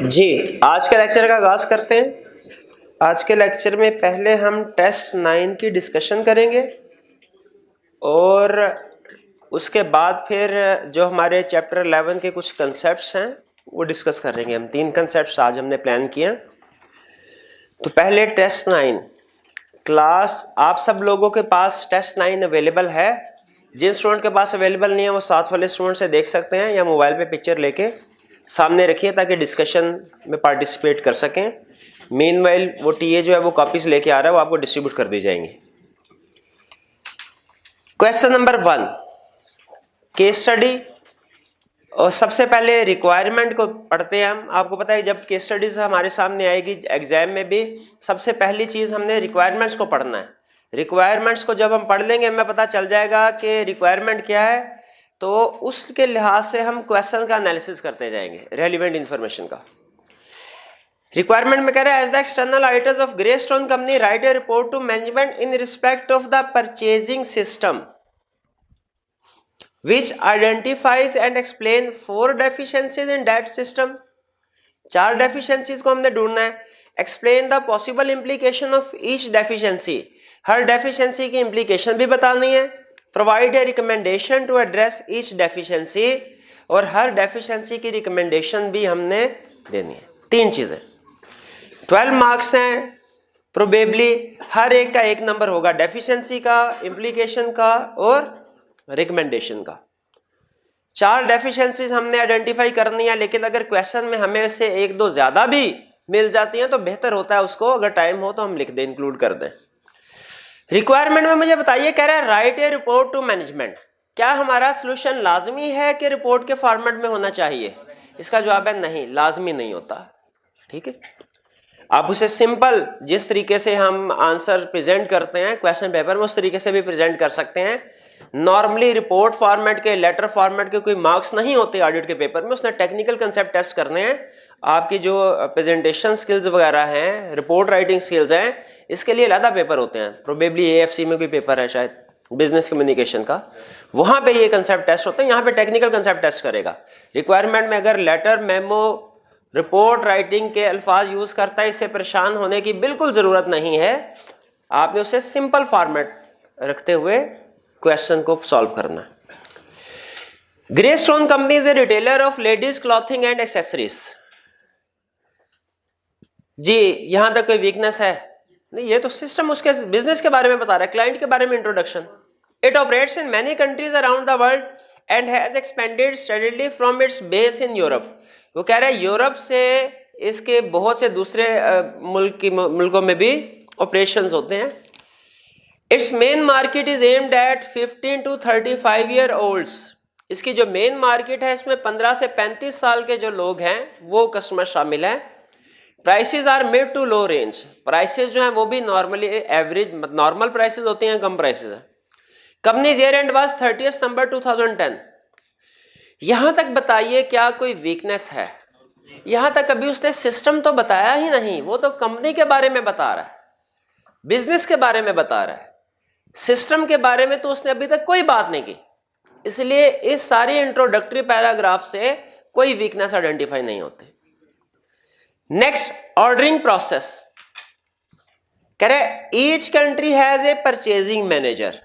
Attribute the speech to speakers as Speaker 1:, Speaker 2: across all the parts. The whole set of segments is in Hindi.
Speaker 1: जी, आज के लेक्चर का आगाज करते हैं। आज के लेक्चर में पहले हम टेस्ट 9 की डिस्कशन करेंगे और उसके बाद फिर जो हमारे चैप्टर 11 के कुछ कंसेप्ट्स हैं वो डिस्कस करेंगे। हम 3 कंसेप्ट्स आज हमने प्लान किए। तो पहले टेस्ट 9 क्लास, आप सब लोगों के पास टेस्ट 9 अवेलेबल है। जिन स्टूडेंट के पास अवेलेबल नहीं है वो साथ वाले स्टूडेंट से देख सकते हैं या मोबाइल पे पिक्चर लेके सामने रखिए ताकि डिस्कशन में पार्टिसिपेट कर सकें। मीनवाइल वो टीए जो है वो कॉपीज लेके आ रहा है, वो आपको डिस्ट्रीब्यूट कर दी जाएंगी। Question number 1 case study. और सबसे पहले रिक्वायरमेंट को पढ़ते हैं हम। आपको पता है जब केस स्टडीज हमारे सामने आएगी एग्जाम में भी, सबसे पहली चीज हमने रिक्वायरमेंट्स को पढ़ना है। रिक्वायरमेंट्स को जब हम पढ़ लेंगे हमें पता चल जाएगा कि रिक्वायरमेंट क्या है, तो उसके लिहाज से हम क्वेश्चन का एनालिसिस करते जाएंगे रेलिवेंट इंफॉर्मेशन का। रिक्वायरमेंट में कह रहा है as the external auditors of Greystone company write a report to management in respect of the purchasing system which identifies and explain 4 deficiencies in that system। 4 deficiencies को हमने ढूंढना है। explain the possible implication of each deficiency, her deficiency की implication भी बतानी है। provide a recommendation to address each deficiency, और हर deficiency की recommendation भी हमने देनी है। 3 चीजें। 12 मार्क्स हैं। प्रोबेबली हर एक का 1 नंबर होगा, deficiency का, implication का और रिकमेंडेशन का। 4 डेफिशिएंसीज हमने आइडेंटिफाई करनी है, लेकिन अगर क्वेश्चन में हमें से 1-2 ज्यादा भी मिल जाती हैं तो बेहतर होता है, उसको अगर टाइम हो तो हम लिख दें, इंक्लूड कर दें। रिक्वायरमेंट में मुझे बताइए, कह रहा है write a report to management. क्या हमारा सोल्यूशन लाजमी है कि रिपोर्ट के फॉर्मेट में होना चाहिए? इसका जवाब है नहीं, लाजमी नहीं होता। ठीक है, आप उसे सिंपल जिस तरीके से हम आंसर प्रेजेंट करते हैं क्वेश्चन पेपर में उस तरीके से भी प्रेजेंट कर सकते हैं। नॉर्मली रिपोर्ट फॉर्मेट के, लेटर फॉर्मेट के कोई मार्क्स नहीं होते ऑडिट के पेपर में, उसने टेक्निकल कंसेप्ट टेस्ट करने हैं। आपकी जो प्रेजेंटेशन स्किल्स वगैरह हैं, रिपोर्ट राइटिंग स्किल्स हैं, इसके लिए अलग पेपर होते हैं। प्रोबेबली एएफसी में कोई पेपर है शायद बिजनेस कम्युनिकेशन का, वहां पे ये कंसेप्ट टेस्ट होते हैं। यहाँ पे टेक्निकल कंसेप्ट टेस्ट करेगा। रिक्वायरमेंट में अगर लेटर, मेमो, रिपोर्ट राइटिंग के अल्फाज यूज करता है, इससे परेशान होने की बिल्कुल जरूरत नहीं है। आपने उसे सिंपल फॉर्मेट रखते हुए क्वेश्चन को सॉल्व करना है। Greystone company is a retailer of ladies clothing and accessories. जी, यहां तक कोई वीकनेस है? नहीं, ये तो सिस्टम उसके बिजनेस के बारे में बता रहा है, क्लाइंट के बारे में introduction. It operates in many countries around the world and has expanded steadily from its base in Europe. वो कह रहा है यूरोप से इसके बहुत से दूसरे मुल्कों में भी ऑपरेशंस होते हैं। It's main market is aimed at 15 to 35 year olds. इसकी जो मेन मार्केट है इसमें 15 से 35 साल के जो लोग हैं वो कस्टमर शामिल हैं। Prices are mid to low range. Prices जो हैं वो भी नॉर्मली एवरेज, नॉर्मल प्राइसेस होती हैं, कम प्राइसेस हैं। कंपनीज ईयर एंड वाज 30 सितंबर 2010। यहां तक बताइए क्या कोई वीकनेस है? यहां तक अभी उसने सिस्टम तो बताया ही नहीं, वो तो कंपनी के बारे में बता रहा है, बिजनेस के बारे में बता रहा है। सिस्टम के बारे में तो उसने अभी तक कोई बात नहीं की, इसलिए इस सारी इंट्रोडक्टरी पैराग्राफ से कोई वीकनेस आइडेंटिफाई नहीं होती। Next, ordering process. कह रहे each country has a purchasing manager.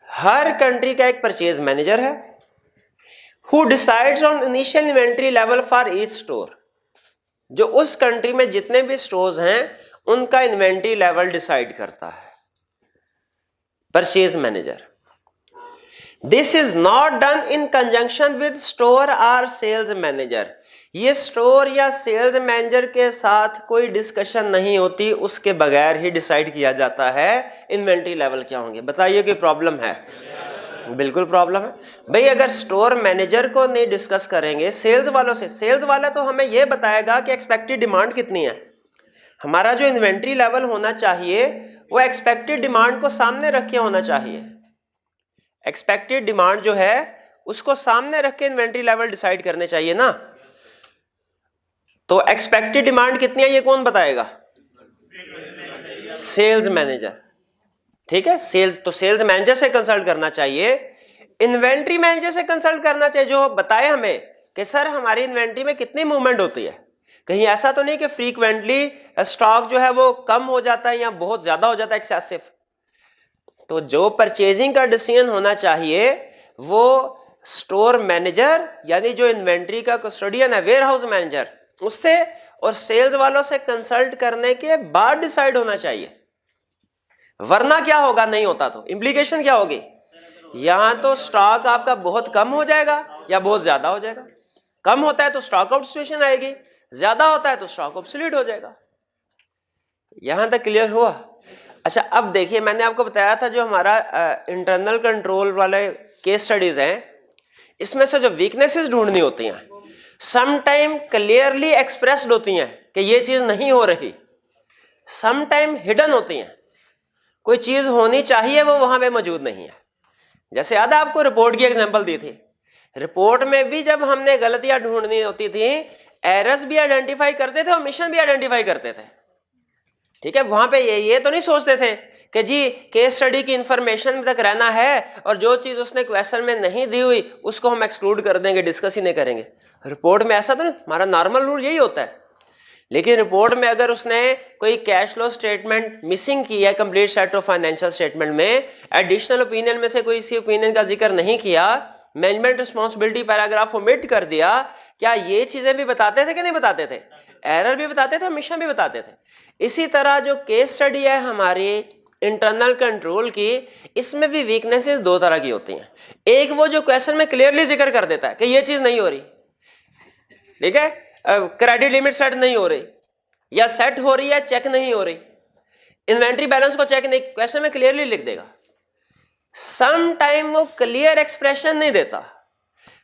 Speaker 1: Her country का एक परचेज मैनेजर है। Who decides on initial inventory level for each store. जो उस कंट्री में जितने भी स्टोर्स हैं उनका इन्वेंट्री लेवल डिसाइड करता है purchase manager. This is not done in conjunction with store और सेल्स मैनेजर। ये स्टोर या सेल्स मैनेजर के साथ कोई डिस्कशन नहीं होती, उसके बगैर ही डिसाइड किया जाता है इन्वेंट्री लेवल क्या होंगे। बताइए कि प्रॉब्लम है? बिल्कुल प्रॉब्लम है भाई। अगर स्टोर मैनेजर को नहीं डिस्कस करेंगे सेल्स वालों से, सेल्स वाला तो हमें यह बताएगा कि एक्सपेक्टेड डिमांड कितनी है। हमारा जो इन्वेंट्री लेवल होना चाहिए वो एक्सपेक्टेड डिमांड को सामने रख के होना चाहिए। एक्सपेक्टेड डिमांड जो है उसको सामने रख के इन्वेंट्री लेवल डिसाइड करने चाहिए ना। तो एक्सपेक्टेड डिमांड कितनी है ये कौन बताएगा? Sales manager. ठीक है, सेल्स तो सेल्स मैनेजर से कंसल्ट करना चाहिए, इन्वेंट्री मैनेजर से कंसल्ट करना चाहिए जो बताए हमें कि सर हमारी इन्वेंट्री में कितनी मूवमेंट होती है, कहीं ऐसा तो नहीं कि फ्रीक्वेंटली स्टॉक जो है वो कम हो जाता है या बहुत ज्यादा हो जाता है, एक्सेसिव। तो जो परचेजिंग का डिसीजन होना चाहिए वो स्टोर मैनेजर यानी जो इन्वेंट्री का कस्टोडियन है, वेयर हाउस मैनेजर, उससे और सेल्स वालों से कंसल्ट करने के बाद डिसाइड होना चाहिए। वरना क्या होगा, नहीं होता तो इम्प्लीकेशन क्या होगी, यहां तो स्टॉक आपका बहुत कम हो जाएगा या बहुत ज्यादा हो जाएगा। कम होता है तो स्टॉक आउट सिचुएशन आएगी, ज्यादा होता है तो स्टॉक ऑब्सोलीट हो जाएगा। यहां तक क्लियर हुआ? अच्छा, अब देखिए मैंने आपको बताया था जो हमारा इंटरनल कंट्रोल वाले केस स्टडीज हैं, इसमें से जो वीकनेसेस ढूंढनी होती हैं सम टाइम क्लियरली एक्सप्रेस्ड होती हैं कि ये चीज नहीं हो रही, सम टाइम हिडन होती हैं, कोई चीज होनी चाहिए वो वहां पे मौजूद नहीं है। जैसे याद है आपको रिपोर्ट की एग्जांपल दी थी, रिपोर्ट में भी जब हमने गलतियां ढूंढनी होती थी, एरर्स भी आइडेंटिफाई करते थे और मिशन भी आइडेंटिफाई करते थे। ठीक है, वहां पे ये तो नहीं सोचते थे कि जी केस स्टडी की इंफॉर्मेशन तक रहना है और जो चीज उसने क्वेश्चन में नहीं दी हुई उसको हम एक्सक्लूड कर देंगे, डिस्कस ही नहीं करेंगे। रिपोर्ट में ऐसा तो नहीं, हमारा नॉर्मल रूल यही होता है। लेकिन रिपोर्ट में अगर उसने कोई कैश फ्लो स्टेटमेंट मिसिंग की है complete set of financial statement में, एडिशनल ओपिनियन में से कोई इसी ओपिनियन का जिक्र नहीं किया, मैनेजमेंट रिस्पॉन्सिबिलिटी पैराग्राफ ओमिट कर दिया, क्या ये चीजें भी बताते थे कि नहीं बताते थे? एरर भी बताते थे, मिशन भी बताते थे। इसी तरह जो केस स्टडी है हमारी इंटरनल कंट्रोल की, इसमें भी वीकनेसेस दो तरह की होती हैं। एक वो जो क्वेश्चन में क्लियरली जिक्र कर देता है कि ये चीज नहीं हो रही, ठीक है, क्रेडिट लिमिट सेट नहीं हो रही या सेट हो रही है चेक नहीं हो रही, इन्वेंट्री बैलेंस को चेक नहीं, क्वेश्चन में क्लियरली लिख देगा। सम टाइम वो क्लियर एक्सप्रेशन नहीं देता,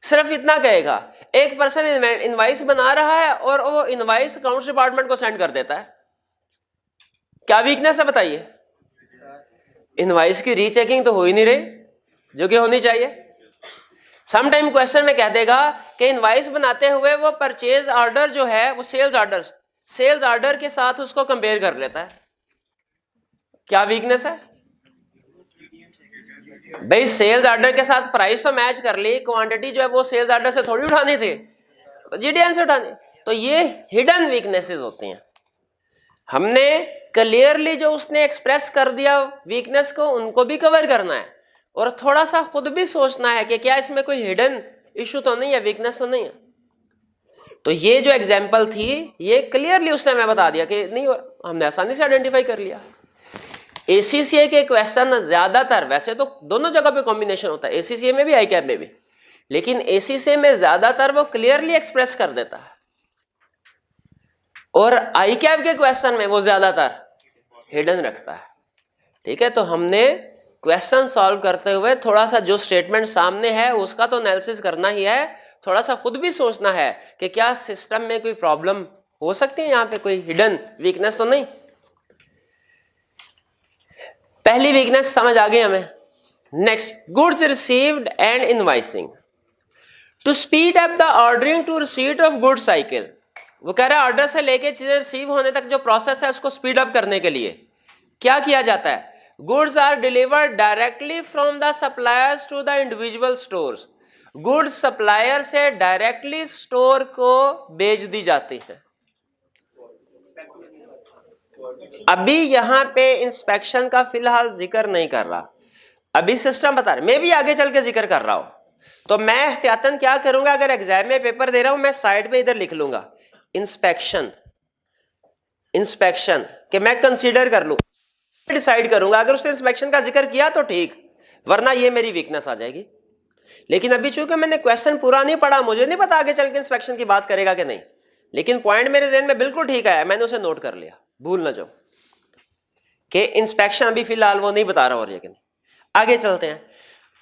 Speaker 1: सिर्फ इतना कहेगा, एक पर्सन इनवाइस बना रहा है और वो इनवाइस अकाउंट्स डिपार्टमेंट को सेंड कर देता है। क्या वीकनेस है बताइए? इनवाइस की रीचेकिंग तो हो ही नहीं रही जो कि होनी चाहिए। सम टाइम क्वेश्चन में कह देगा कि इनवाइस बनाते हुए वो परचेज ऑर्डर जो है वो सेल्स ऑर्डर के साथ उसको कंपेयर कर लेता है। क्या वीकनेस है भाई? सेल्स ऑर्डर के साथ प्राइस तो मैच कर ली, क्वांटिटी जो है वो सेल्स ऑर्डर से थोड़ी उठानी थी, तो जीडीएन से उठानी। तो ये हिडन वीकनेसेस होती हैं। हमने क्लियरली जो उसने एक्सप्रेस कर दिया वीकनेस को, उनको भी कवर करना है और थोड़ा सा खुद भी सोचना है कि क्या इसमें कोई हिडन इशू तो नहीं है, वीकनेस तो नहीं है। तो ये जो एग्जांपल थी ये क्लियरली उसने हमें बता दिया कि नहीं, हमने आसानी से आइडेंटिफाई कर लिया। एसीसीए के क्वेश्चन ज्यादातर, वैसे तो दोनों जगह पे कॉम्बिनेशन होता है, एसीसीए में भी आई कैप में भी, लेकिन एसीसीए में ज्यादातर वो क्लियरली एक्सप्रेस कर देता है और आई कैप के क्वेश्चन में वो ज्यादातर हिडन रखता है। ठीक है, तो हमने क्वेश्चन सॉल्व करते हुए थोड़ा सा जो स्टेटमेंट सामने है उसका तो एनालिसिस करना ही है, थोड़ा सा खुद भी सोचना है कि क्या सिस्टम में कोई प्रॉब्लम हो सकती है, यहां पे कोई हिडन वीकनेस तो नहीं। पहली वीकनेस समझ आ गई हमें। Next, goods received and invoicing. To speed up the ordering to receipt of good cycle, वो कह रहा है ऑर्डर से लेके चीजें रिसीव होने तक जो प्रोसेस है उसको स्पीड अप करने के लिए क्या किया जाता है? Goods are delivered directly from the suppliers to the individual stores. Goods supplier से डायरेक्टली स्टोर को बेच दी जाती है। अभी यहां पे इंस्पेक्शन का फिलहाल जिक्र नहीं कर रहा, अभी सिस्टम बता रहे, मैं भी आगे चल के जिक्र कर रहा हूं। तो मैं एहतियातन क्या करूंगा, अगर एग्जाम में पेपर दे रहा हूं मैं साइड पे इधर लिख लूंगा इंस्पेक्शन, इंस्पेक्शन कि मैं कंसीडर कर लूं, डिसाइड करूंगा। अगर उसने इंस्पेक्शन का जिक्र किया तो ठीक, वरना ये मेरी वीकनेस आ जाएगी। लेकिन अभी चूंकि मैंने क्वेश्चन पूरा नहीं पढ़ा, मुझे नहीं पता आगे चल के इंस्पेक्शन की बात करेगा कि नहीं, लेकिन पॉइंट मेरे ज़हन में बिल्कुल ठीक है, मैंने उसे नोट कर लिया, भूल ना जाओ कि इंस्पेक्शन अभी फिलहाल वो नहीं बता रहा। और लेकिन आगे चलते हैं।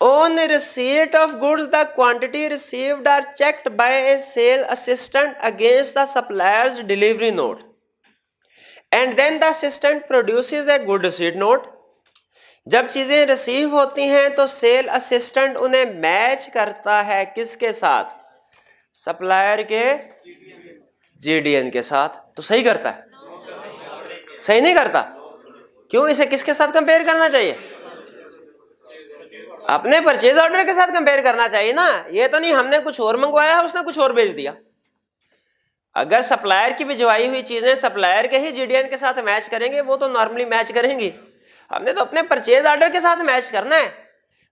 Speaker 1: On receipt of goods, the quantity received are checked by a sales assistant against the supplier's delivery note, and then the assistant produces a good receipt note. जब चीजें रिसीव होती हैं तो सेल असिस्टेंट उन्हें मैच करता है किसके साथ? सप्लायर के जीडीएन के साथ। तो सही करता है? सही नहीं करता। क्यों? इसे किसके साथ कंपेयर करना चाहिए? अपने परचेज ऑर्डर के साथ कंपेयर करना चाहिए ना, ये तो नहीं हमने कुछ और मंगवाया उसने कुछ और भेज दिया। अगर सप्लायर की भिजवाई हुई चीजें सप्लायर के ही जीडीएन के साथ मैच करेंगे वो तो नॉर्मली मैच करेंगी, हमने तो अपने परचेज ऑर्डर के साथ मैच करना है,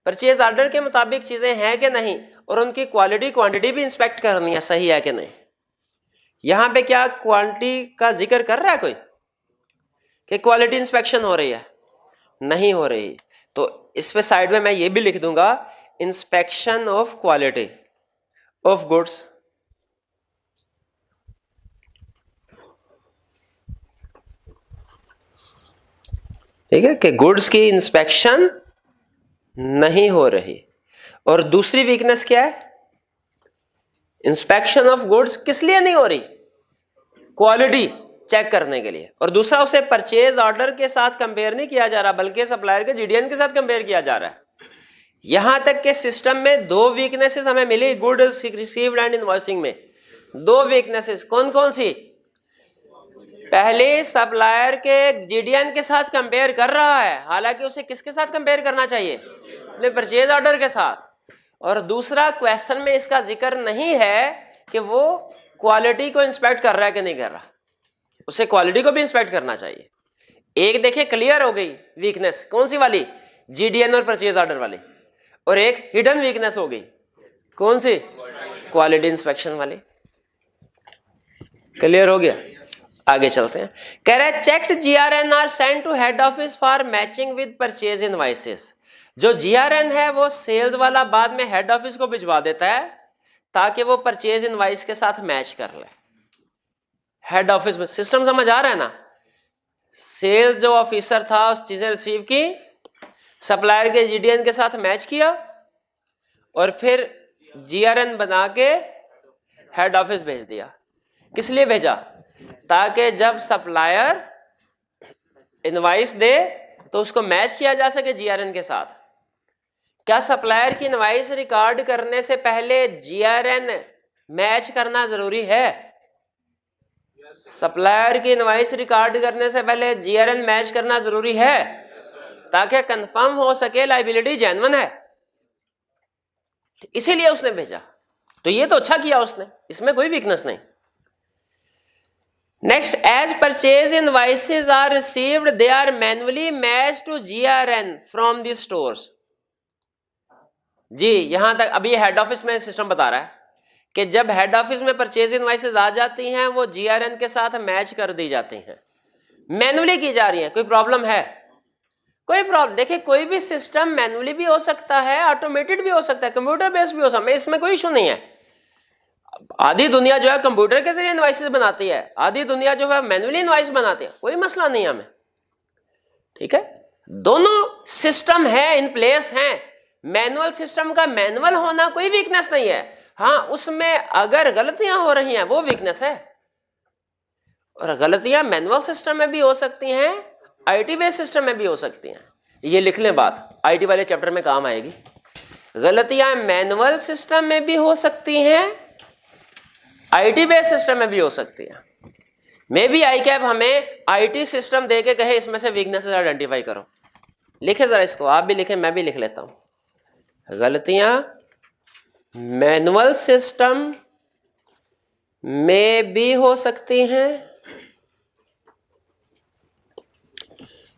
Speaker 1: परचेज ऑर्डर के मुताबिक चीजें हैं कि नहीं, और उनकी क्वालिटी क्वांटिटी भी इंस्पेक्ट करनी है सही है कि नहीं। यहां पे क्या क्वांटिटी का जिक्र कर रहा है कोई कि क्वालिटी इंस्पेक्शन हो रही है? नहीं हो रही, तो इस पे साइड में मैं ये भी लिख दूंगा, inspection of quality of goods. ठीक है कि गुड्स की इंस्पेक्शन नहीं हो रही। और दूसरी वीकनेस क्या है? इंस्पेक्शन ऑफ गुड्स किस लिए नहीं हो रही? क्वालिटी चेक करने के लिए। और दूसरा, उसे परचेज ऑर्डर के साथ कंपेयर नहीं किया जा रहा बल्कि सप्लायर के जीडीएन के साथ कंपेयर किया जा रहा है। यहां तक के सिस्टम में दो वीकनेसेस हमें मिली गुड्स रिसीव्ड एंड इनवॉइसिंग में। दो वीकनेसेस कौन कौन सी? पहले सप्लायर के जीडीएन के साथ कंपेयर कर रहा है, हालांकि उसे किसके साथ कंपेयर करना चाहिए? अपने परचेज ऑर्डर के साथ। और दूसरा, क्वेश्चन में इसका जिक्र नहीं है कि वो क्वालिटी को इंस्पेक्ट कर रहा है कि नहीं कर रहा, उसे क्वालिटी को भी इंस्पेक्ट करना चाहिए। एक देखिए क्लियर हो गई वीकनेस, कौन सी वाली? जीडीएन और परचेज ऑर्डर वाली। और एक हिडन वीकनेस हो गई, कौन सी? क्वालिटी इंस्पेक्शन वाली। क्लियर हो गया? आगे चलते हैं। कह रहा है checked GRN are send to head office for matching with purchase invoices. जो जीआरएन है वो सेल्स वाला बाद में हेड ऑफिस को भिजवा देता है ताकि वो परचेज इनवॉइस के साथ मैच कर ले। हेड ऑफिस में सिस्टम समझ आ रहा है ना? सेल्स जो ऑफिसर था उस चीजें रिसीव की, सप्लायर के जीडीएन के साथ मैच किया और फिर जीआरएन बना के हेड ऑफिस भेज दिया। किस लिए भेजा? ताकि जब सप्लायर इनवॉइस दे तो उसको मैच किया जा सके जीआरएन के साथ। क्या सप्लायर की इनवॉइस रिकॉर्ड करने से पहले जीआरएन मैच करना जरूरी है? सप्लायर की इनवॉइस रिकॉर्ड करने से पहले जीआरएन मैच करना जरूरी है ताकि कंफर्म हो सके लायबिलिटी जेन्युइन है, इसीलिए उसने भेजा। तो ये तो अच्छा किया उसने, इसमें कोई वीकनेस नहीं। Next, as purchase invoices are received they are manually match to GRN from the stores. जी यहां तक अभी हेड ऑफिस में सिस्टम बता रहा है कि जब हेड ऑफिस में परचेज इनवॉइसेस आ जाती हैं वो जीआरएन के साथ मैच कर दी जाती हैं, मैन्युअली की जा रही है। कोई प्रॉब्लम है? कोई प्रॉब्लम? देखिए कोई भी सिस्टम मैन्युअली भी हो सकता है, ऑटोमेटेड भी हो सकता है, कंप्यूटर बेस्ड भी हो सकता है, इसमें कोई इशू नहीं है। आधी दुनिया जो है कंप्यूटर के जरिए इनवॉइसेस बनाती है, आधी दुनिया जो है मैन्युअली इनवॉइस बनाती है, कोई मसला नहीं है हमें। ठीक है, दोनों सिस्टम है, इन प्लेस हैं। मैनुअल सिस्टम का मैनुअल होना कोई वीकनेस नहीं है। हाँ, उसमें अगर गलतियां हो रही हैं वो वीकनेस है, और गलतियां मैनुअल सिस्टम में भी हो सकती हैं, आईटी बेस्ड सिस्टम में भी हो सकती हैं। ये लिख लें बात, आईटी वाले चैप्टर में काम आएगी। गलतियां मैनुअल सिस्टम में भी हो सकती हैं, आईटी बेस्ड सिस्टम में भी हो सकती है। मे बी आई कैप हमें आईटी सिस्टम दे के कहे इसमें से वीकनेसेस आइडेंटिफाई करो। लिखे जरा इसको, आप भी लिखें, मैं भी लिख लेता हूं। गलतियां मैनुअल सिस्टम में भी हो सकती हैं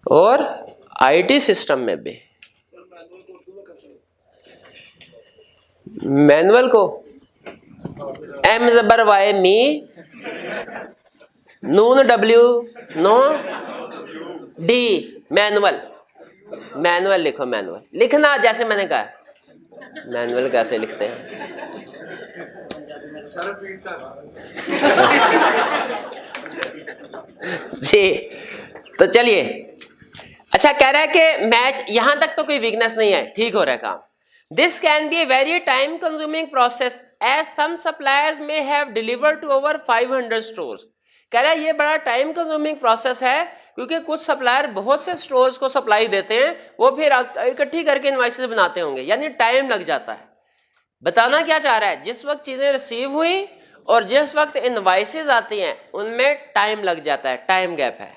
Speaker 1: और आईटी सिस्टम में भी। मैनुअल को एम जबर वाई मी, नून डब्ल्यू नो डी, मैनुअल। मैनुअल लिखो, मैनुअल लिखना जैसे मैंने कहा। मैनुअल कैसे लिखते हैं? जी तो चलिए, अच्छा कह रहा है कि मैच, यहां तक तो कोई वीकनेस नहीं है, ठीक हो रहा है काम। This can be a very time consuming process as some suppliers may have delivered to over 500 stores. कह रहा है ये बड़ा टाइम कंज्यूमिंग प्रोसेस है क्योंकि कुछ सप्लायर बहुत से स्टोर्स को सप्लाई देते हैं, वो फिर इकट्ठी करके इनवॉइसेस बनाते होंगे, यानी टाइम लग जाता है। बताना क्या चाह रहा है, जिस वक्त चीजें रिसीव हुई और जिस वक्त इनवॉइसेस आती हैं उनमें टाइम लग जाता है, टाइम गैप है।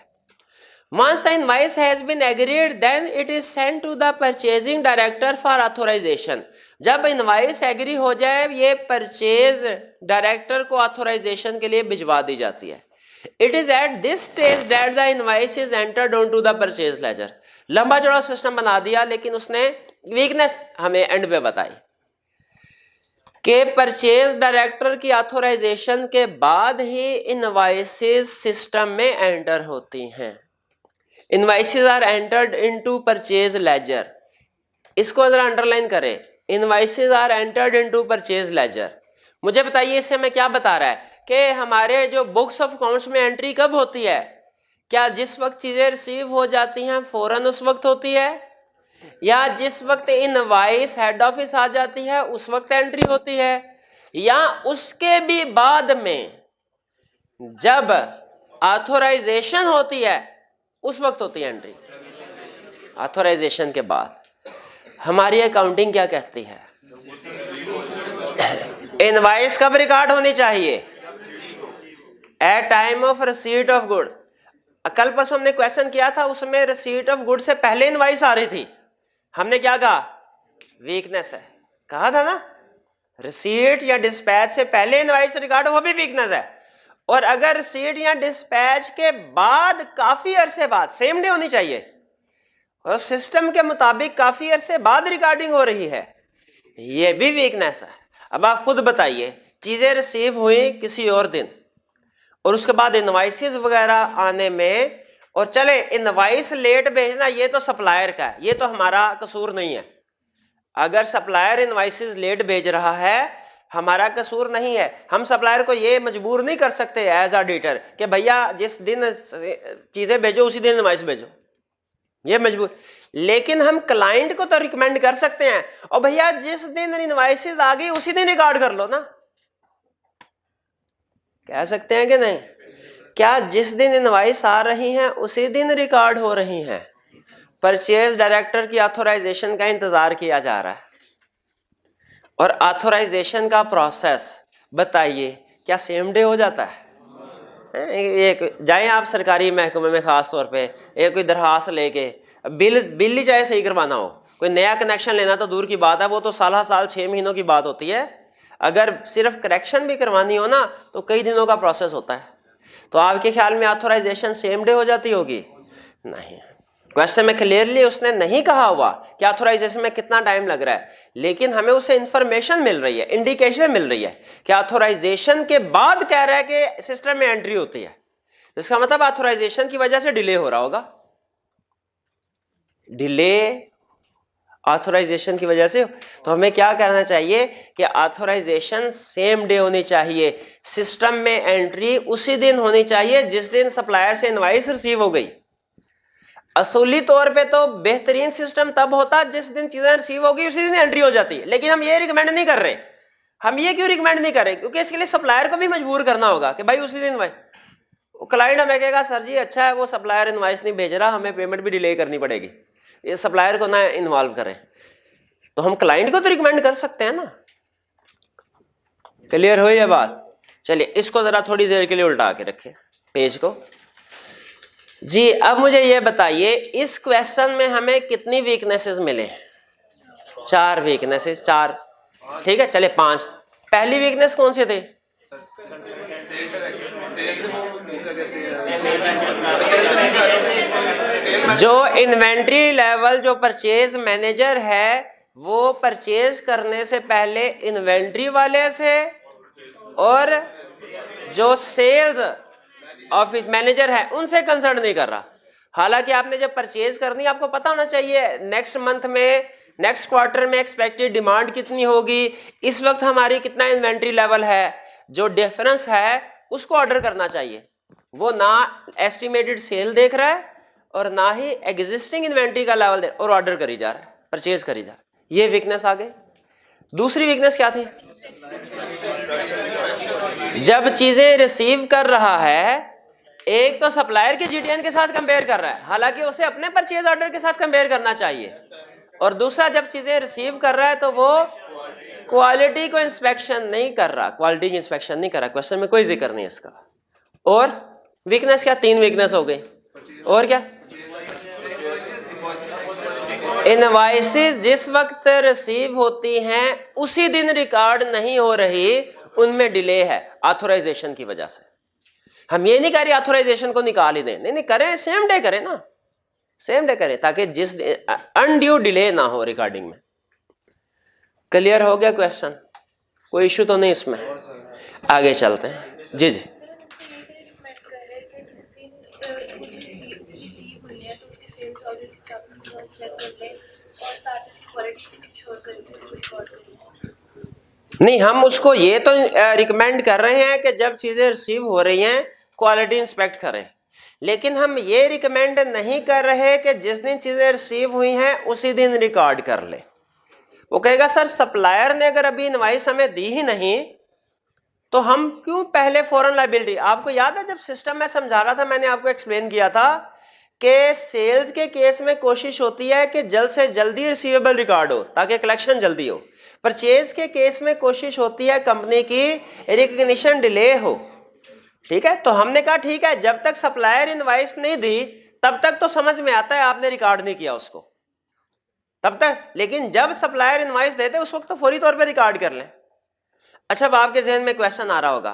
Speaker 1: Once the invoice has been agreed, then it is sent to the purchasing director for authorization. जब इनवाइस एग्री हो जाए ये परचेज डायरेक्टर को ऑथोराइजेशन के लिए भिजवा दी जाती है. It is at this stage that the invoice is entered onto the purchase laser. लंबा चौड़ा सिस्टम बना दिया, लेकिन उसने वीकनेस हमें एंड पे बताई कि परचेज डायरेक्टर की ऑथोराइजेशन के बाद ही इनवाइसेस सिस्टम में एंटर होती हैं. Invoices are entered into purchase ledger. इसको जरा अंडरलाइन करें. Invoices are entered into purchase ledger. मुझे बताइए इससे मैं क्या बता रहा है कि हमारे जो बुक्स ऑफ अकाउंट्स में एंट्री कब होती है? क्या जिस वक्त चीजें रिसीव हो जाती हैं फौरन उस वक्त होती है, या जिस वक्त इनवाइस हेड ऑफिस आ जाती है उस वक्त एंट्री होती है, या उसके भी बाद में जब ऑथोराइजेशन होती है उस वक्त होती है एंट्री? ऑथोराइजेशन के बाद. हमारी अकाउंटिंग क्या कहती है? इनवाइस कब रिकॉर्ड होनी चाहिए? At time of receipt of good. कल परसों हमने क्वेश्चन किया था, उसमें रिसीट ऑफ गुड से पहले इनवाइस आ रही थी. हमने क्या कहा? वीकनेस है. कहा था ना, रिसीट या डिस्पैच से पहले इनवाइस रिकॉर्ड, वो भी वीकनेस है. और अगर रिसीट या डिस्पैच के बाद काफी अरसे बाद, सेम डे होनी चाहिए, और सिस्टम के मुताबिक काफी अरसे बाद रिकॉर्डिंग हो रही है, ये भी वीकनेस है. अब आप खुद बताइए, चीजें रिसीव हुई किसी और दिन और उसके बाद इनवाइसेस वगैरह आने में, और चले इनवाइस लेट भेजना ये तो सप्लायर का है, ये तो हमारा कसूर नहीं है. अगर सप्लायर इनवाइसेस लेट भेज रहा है हमारा कसूर नहीं है. हम सप्लायर को ये मजबूर नहीं कर सकते एज ऑडिटर कि भैया जिस दिन चीजें भेजो उसी दिन इनवाइस भेजो, ये मजबूर. लेकिन हम क्लाइंट को तो रिकमेंड कर सकते हैं, और भैया जिस दिन इनवाइसेस आ गई उसी दिन रिकॉर्ड कर लो ना. कह सकते हैं कि नहीं? क्या जिस दिन इनवाइस आ रही हैं उसी दिन रिकॉर्ड हो रही हैं? परचेज डायरेक्टर की ऑथोराइजेशन का इंतजार किया जा रहा है. और ऑथोराइजेशन का प्रोसेस बताइए क्या सेम डे हो जाता है? एक जाए आप सरकारी महकमे में, खास तौर पे एक कोई दरखास्त लेके, बिल ही चाहे सही करवाना हो, कोई नया कनेक्शन लेना तो दूर की बात है, वो तो साल 6 महीनों की बात होती है. अगर सिर्फ करेक्शन भी करवानी हो ना तो कई दिनों का प्रोसेस होता है. तो आपके ख्याल में ऑथोराइजेशन सेम डे हो जाती होगी? नहीं. क्वेश्चन में क्लियरली उसने नहीं कहा हुआ कि ऑथोराइजेशन में कितना टाइम लग रहा है, लेकिन हमें उससे इंफॉर्मेशन मिल रही है, इंडिकेशन मिल रही है कि ऑथोराइजेशन के बाद कह रहा है कि सिस्टम में एंट्री होती है. तो इसका मतलब ऑथोराइजेशन की वजह से डिले हो रहा होगा. डिले ऑथोराइजेशन की वजह से. तो हमें क्या करना चाहिए कि ऑथोराइजेशन सेम डे होनी चाहिए, सिस्टम में एंट्री उसी दिन होनी चाहिए जिस दिन सप्लायर से इनवाइस रिसीव हो गई. असूली तौर पे तो बेहतरीन सिस्टम तब होता जिस दिन चीजें रिसीव होगी उसी दिन एंट्री हो जाती है. लेकिन हम ये रिकमेंड नहीं कर रहे. हम ये क्यों रिकमेंड नहीं कर रहे? क्योंकि इसके लिए सप्लायर को भी मजबूर करना होगा कि भाई उसी दिन भाई. क्लाइंट हमें कहेगा सर जी अच्छा है वो सप्लायर इनवाइस नहीं भेज रहा, हमें पेमेंट भी डिले करनी पड़ेगी, ये सप्लायर को ना इन्वॉल्व करें. तो हम क्लाइंट को तो रिकमेंड कर सकते हैं ना. क्लियर हो ये बात? चलिए इसको जरा थोड़ी देर के लिए उल्टा के रखें पेज को जी. अब मुझे ये बताइए इस क्वेश्चन में हमें कितनी वीकनेसेस मिले? 4 वीकनेसेस. 4 ठीक है, चले 5. पहली वीकनेस कौन सी थी? जो इन्वेंट्री लेवल जो परचेज मैनेजर है वो परचेज करने से पहले इन्वेंट्री वाले से और जो सेल्स ऑफिस मैनेजर है उनसे कंसर्न नहीं कर रहा. हालांकि आपने जब परचेज करनी आपको पता होना चाहिए नेक्स्ट मंथ में, नेक्स्ट क्वार्टर में एक्सपेक्टेड डिमांड कितनी होगी, इस वक्त हमारी कितना इन्वेंट्री लेवल है, जो डिफरेंस है उसको ऑर्डर करना चाहिए. वो ना एस्टिमेटेड सेल देख रहा है और ना ही एग्जिस्टिंग इन्वेंट्री का लेवल और ऑर्डर करी जा रहा है, परचेज करी जा रहा है. ये वीकनेस आ गई. दूसरी वीकनेस क्या थी? जब चीजें रिसीव कर रहा है एक तो सप्लायर के जीटीएन के साथ कंपेयर कर रहा है, हालांकि उसे अपने परचेज ऑर्डर के साथ कंपेयर करना चाहिए. और दूसरा जब चीजें रिसीव कर रहा है तो वो क्वालिटी को इंस्पेक्शन नहीं कर रहा, क्वालिटी की इंस्पेक्शन नहीं कर रहा. क्वेश्चन में कोई जिक्र नहीं है इसका. और वीकनेस क्या? 3 वीकनेस हो गई. और क्या? इनवॉइसेस जिस वक्त रिसीव होती हैं उसी दिन रिकॉर्ड नहीं हो रही, उनमें डिले है ऑथोराइजेशन की वजह से। हम ये नहीं कह रहे ऑथोराइजेशन को निकाल ही दें, नहीं नहीं करें, सेम डे करें ना, सेम डे करें ताकि जिस अनड्यू डिले ना हो रिकॉर्डिंग में। क्लियर हो गया क्वेश्चन? कोई इशू तो नहीं इसमें? आगे चलते हैं। जी जी नहीं, हम उसको ये तो रिकमेंड कर रहे हैं कि जब चीजें रिसीव हो रही हैं क्वालिटी इंस्पेक्ट करें, लेकिन हम ये रिकमेंड नहीं कर रहे कि जिस दिन चीजें रिसीव हुई हैं उसी दिन रिकॉर्ड कर ले। वो कहेगा सर सप्लायर ने अगर अभी इनवाइस हमें दी ही नहीं तो हम क्यों पहले फॉरन लायबिलिटी। आपको याद है जब सिस्टम में समझा रहा था, मैंने आपको एक्सप्लेन किया था कि सेल्स के केस में कोशिश होती है कि जल्द से जल्दी रिसीवेबल रिकॉर्ड हो ताकि कलेक्शन जल्दी हो। परचेज के केस में कोशिश होती है कंपनी की रिकग्निशन डिले हो। ठीक है, तो हमने कहा ठीक है जब तक सप्लायर इनवाइस नहीं दी तब तक तो समझ में आता है आपने रिकॉर्ड नहीं किया उसको तब तक, लेकिन जब सप्लायर इनवाइस देते उस वक्त तो फौरी तौर पे रिकॉर्ड कर लें। अच्छा, अब आपके जहन में क्वेश्चन आ रहा होगा,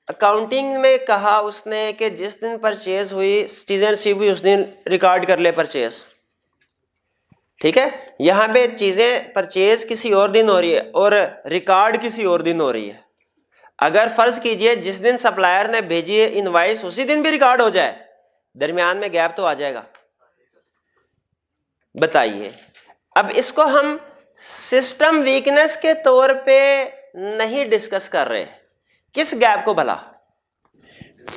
Speaker 1: अकाउंटिंग में कहा उसने कि जिस दिन परचेज हुई चीजें रिसीव हुई उस दिन रिकॉर्ड कर ले परचेज। ठीक है, यहां पे चीजें परचेज किसी और दिन हो रही है और रिकॉर्ड किसी और दिन हो रही है। अगर फर्ज कीजिए जिस दिन सप्लायर ने भेजी है इनवाइस उसी दिन भी रिकॉर्ड हो जाए, दरमियान में गैप तो आ जाएगा। बताइए, अब इसको हम सिस्टम वीकनेस के तौर पे नहीं डिस्कस कर रहे। किस गैप को भला?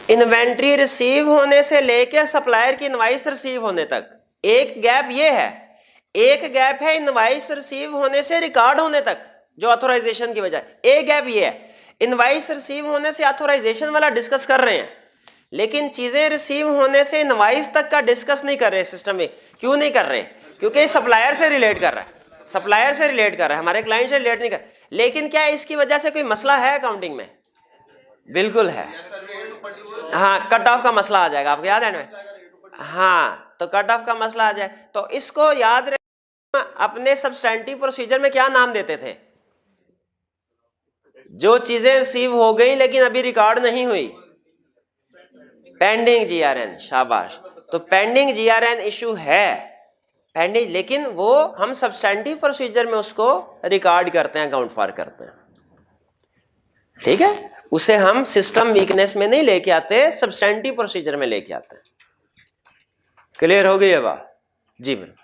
Speaker 1: इन्वेंट्री रिसीव होने से लेकर सप्लायर की इनवाइस रिसीव होने तक एक गैप ये है, एक गैप है इनवाइस रिसीव होने से रिकॉर्ड होने तक जो ऑथोराइजेशन की वजह, एक गैप ये है। इनवाइस रिसीव होने से ऑथोराइजेशन वाला डिस्कस कर रहे हैं, लेकिन चीजें रिसीव होने से इनवाइस तक का डिस्कस नहीं कर रहे सिस्टम में। क्यों नहीं कर रहे? क्योंकि सप्लायर से रिलेट कर रहा है, सप्लायर से रिलेट कर रहा है, हमारे क्लाइंट से रिलेट नहीं कर। लेकिन क्या इसकी वजह से कोई मसला है अकाउंटिंग में? बिल्कुल है। हाँ, कट ऑफ का मसला आ जाएगा, आपको याद है ना? हाँ, तो कट ऑफ का मसला आ जाए तो इसको याद रखना। अपने सब्सटेंटिव प्रोसीजर में क्या नाम देते थे? जो चीजें रिसीव हो गई लेकिन अभी रिकॉर्ड नहीं हुई, पेंडिंग जीआरएन। शाबाश। तो पेंडिंग जीआरएन इशू है, पेंडिंग, लेकिन वो हम सब्सटेंटिव प्रोसीजर में उसको रिकॉर्ड करते हैं, अकाउंट फॉर करते हैं। ठीक है, उसे हम सिस्टम वीकनेस में नहीं लेके आते, सब्सटेंटिव प्रोसीजर में लेके आते हैं। क्लियर हो गई है बात? जी बिल्कुल।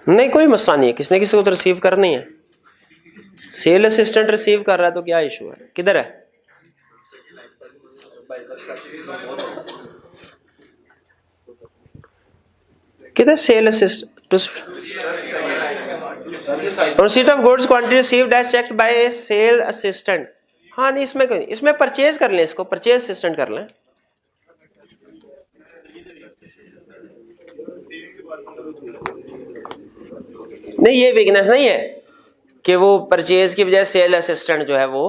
Speaker 1: नहीं, कोई मसला नहीं है, किसने किसी को तो रिसीव करनी है। सेल असिस्टेंट रिसीव कर रहा है तो क्या इशू है? किधर है? किधर sale assistant? Receipt of goods quantity received as checked by sale assistant. हाँ नहीं, इसमें कोई, इसमें परचेज कर लें, इसको परचेज असिस्टेंट कर लें। नहीं, ये वीकनेस नहीं है कि वो परचेज की बजाय सेल असिस्टेंट जो है वो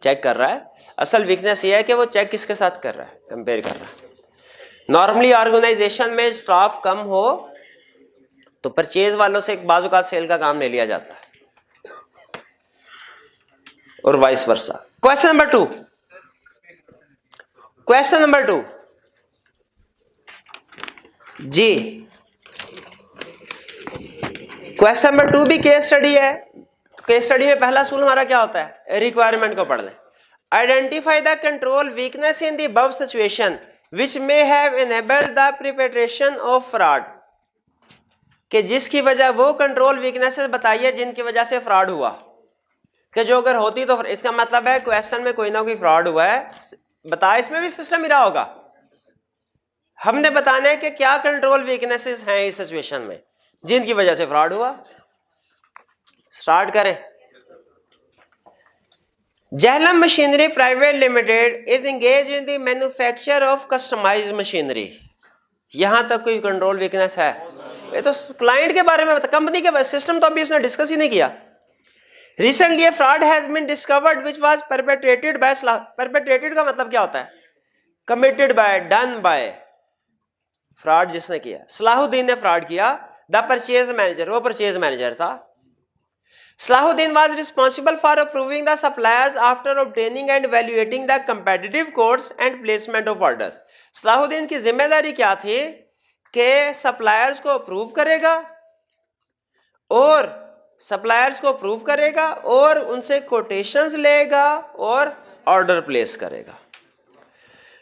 Speaker 1: चेक कर रहा है। असल वीकनेस ये है कि वो चेक किसके साथ कर रहा है, कंपेयर कर रहा है। नॉर्मली ऑर्गेनाइजेशन में स्टाफ कम हो तो परचेज वालों से एक बाजू का सेल का काम ले लिया जाता है और vice versa. Question number 2, question number 2 जी, क्वेश्चन नंबर 2 भी केस स्टडी है। केस स्टडी में पहला असूल हमारा क्या होता है? रिक्वायरमेंट को पढ़ लें। Identify the control weakness in the above situation which may have enabled the perpetration of fraud, कि जिसकी वजह वो कंट्रोल वीकनेसेस बताइए जिनकी वजह से फ्रॉड हुआ, कि जो अगर होती तो इसका मतलब है क्वेश्चन में कोई ना कोई फ्रॉड हुआ है, बता। इसमें भी सिस्टम ही रहा होगा, हमने बताना है कि क्या कंट्रोल वीकनेसेस हैं इस सिचुएशन में जिनकी वजह से फ्रॉड हुआ। स्टार्ट करें। Jhelum machinery private limited is engage in the manufacture of customised machinery. यहां तक कोई कंट्रोल वीकनेस है? ये तो क्लाइंट के बारे में बता, कंपनी के बारे, सिस्टम तो अभी उसने डिस्कस ही नहीं किया। Recently fraud has been discovered which was perpetrated by, perpetrated का मतलब क्या होता है? Committed by, done by, fraud जिसने किया, सलाहुद्दीन ने फ्रॉड किया, द परचेज मैनेजर, वो परचेज मैनेजर था। Salahuddin was responsible for approving the suppliers after obtaining and valuating the competitive quotes and placement of orders. Salahuddin की जिम्मेदारी क्या थी कि सप्लायर्स को अप्रूव करेगा और सप्लायर्स को अप्रूव करेगा और उनसे कोटेशंस लेगा और ऑर्डर प्लेस करेगा।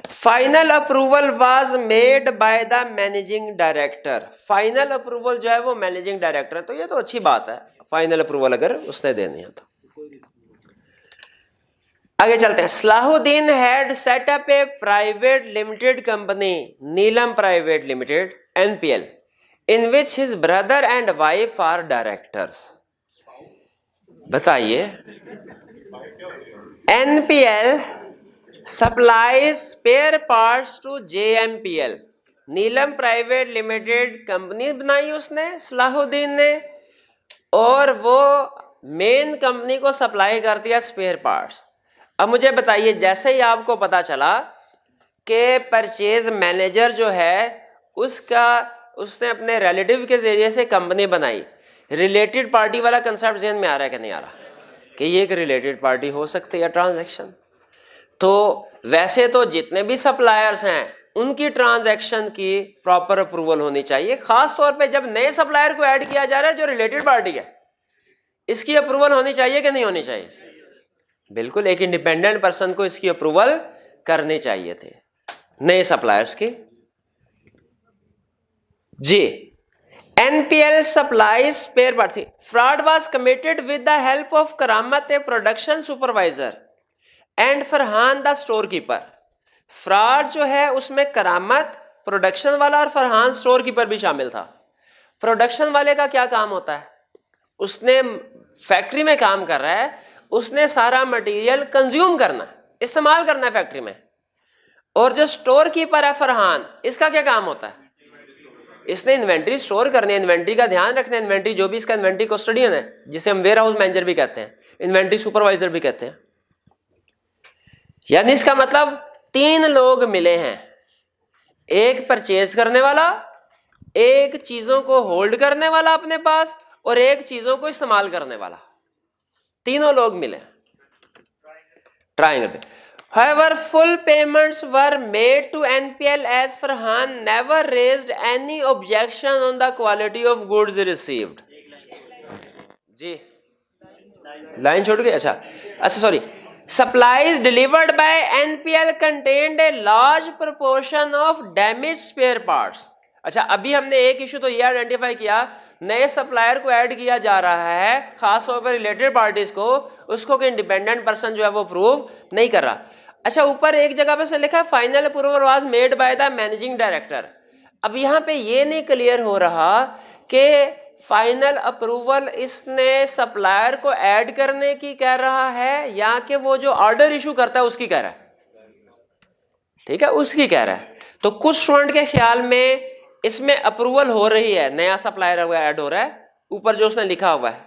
Speaker 1: Final approval was made by the managing director. Final approval जो है वो मैनेजिंग डायरेक्टर है, तो ये तो अच्छी बात है, फाइनल अप्रूवल अगर उसने देनी है तो। आगे चलते हैं। Salahuddin had set up a private limited company, Neelam private limited NPL, in which his brother and wife are directors. बताइए, NPL supplies spare parts to JMPL, Neelam private limited company बनाई उसने सलाहुद्दीन ने, और वो मेन कंपनी को सप्लाई कर दिया स्पेयर पार्ट्स। अब मुझे बताइए, जैसे ही आपको पता चला कि परचेज मैनेजर जो है उसने अपने रिलेटिव के जरिए से कंपनी बनाई, रिलेटेड पार्टी वाला कंसेप्ट ज़हन में आ रहा है कि नहीं आ रहा, कि ये एक रिलेटेड पार्टी हो सकती है ट्रांजैक्शन। तो वैसे तो जितने भी सप्लायर्स हैं उनकी ट्रांजैक्शन की प्रॉपर अप्रूवल होनी चाहिए, खास तौर पे जब नए सप्लायर को ऐड किया जा रहा है जो रिलेटेड पार्टी है, इसकी अप्रूवल होनी चाहिए कि नहीं होनी चाहिए? बिल्कुल, एक इंडिपेंडेंट पर्सन को इसकी अप्रूवल करनी चाहिए थे नए सप्लायर्स की। जी, एनपीएल सप्लाई स्पेयर पार्ट थी। Fraud was committed with the help of Karamat a production supervisor and Farhan the store keeper. Fraud जो है उसमें करामत प्रोडक्शन वाला और फरहान स्टोर कीपर भी शामिल था। प्रोडक्शन वाले का क्या काम होता है? उसने फैक्ट्री में काम कर रहा है, उसने सारा मटेरियल कंज्यूम करना, इस्तेमाल करना है फैक्ट्री में। और जो स्टोर कीपर है फरहान, इसका क्या काम होता है? इसने इन्वेंट्री स्टोर करनी है, इन्वेंट्री का ध्यान रखना है, इन्वेंट्री जो भी इसका इन्वेंट्री कस्टोडियन है, जिसे हम वेयर हाउस मैनेजर भी कहते हैं, इन्वेंट्री सुपरवाइजर भी कहते हैं। यानी इसका मतलब 3 लोग मिले हैं, एक परचेज करने वाला, एक चीजों को होल्ड करने वाला अपने पास, और एक चीजों को इस्तेमाल करने वाला। तीनों लोग मिले ट्रायंगल पे। However, full payments were made to NPL as Farhan never raised any objection on the quality of goods received. जी, लाइन छोड़ गई। अच्छा sorry. Supplies delivered by NPL contained a large proportion of damaged spare parts. अच्छा, अभी हमने एक इशू तो ये आइडेंटिफाई किया, नए सप्लायर को ऐड किया जा रहा है, खास तौर पर रिलेटेड पार्टीज को, उसको कि इंडिपेंडेंट पर्सन जो है वो प्रूव नहीं कर रहा। अच्छा, ऊपर एक जगह पे से लिखा है final approval was made by the managing director. अब यहाँ पे ये नहीं क्लियर हो रहा कि फाइनल अप्रूवल इसने सप्लायर को ऐड करने की कह रहा है या कि वो जो ऑर्डर इशू करता है उसकी कह रहा है। ठीक है, उसकी कह रहा है। तो कुछ स्टूडेंट के ख्याल में इसमें अप्रूवल हो रही है, नया सप्लायर ऐड हो रहा है ऊपर जो उसने लिखा हुआ है,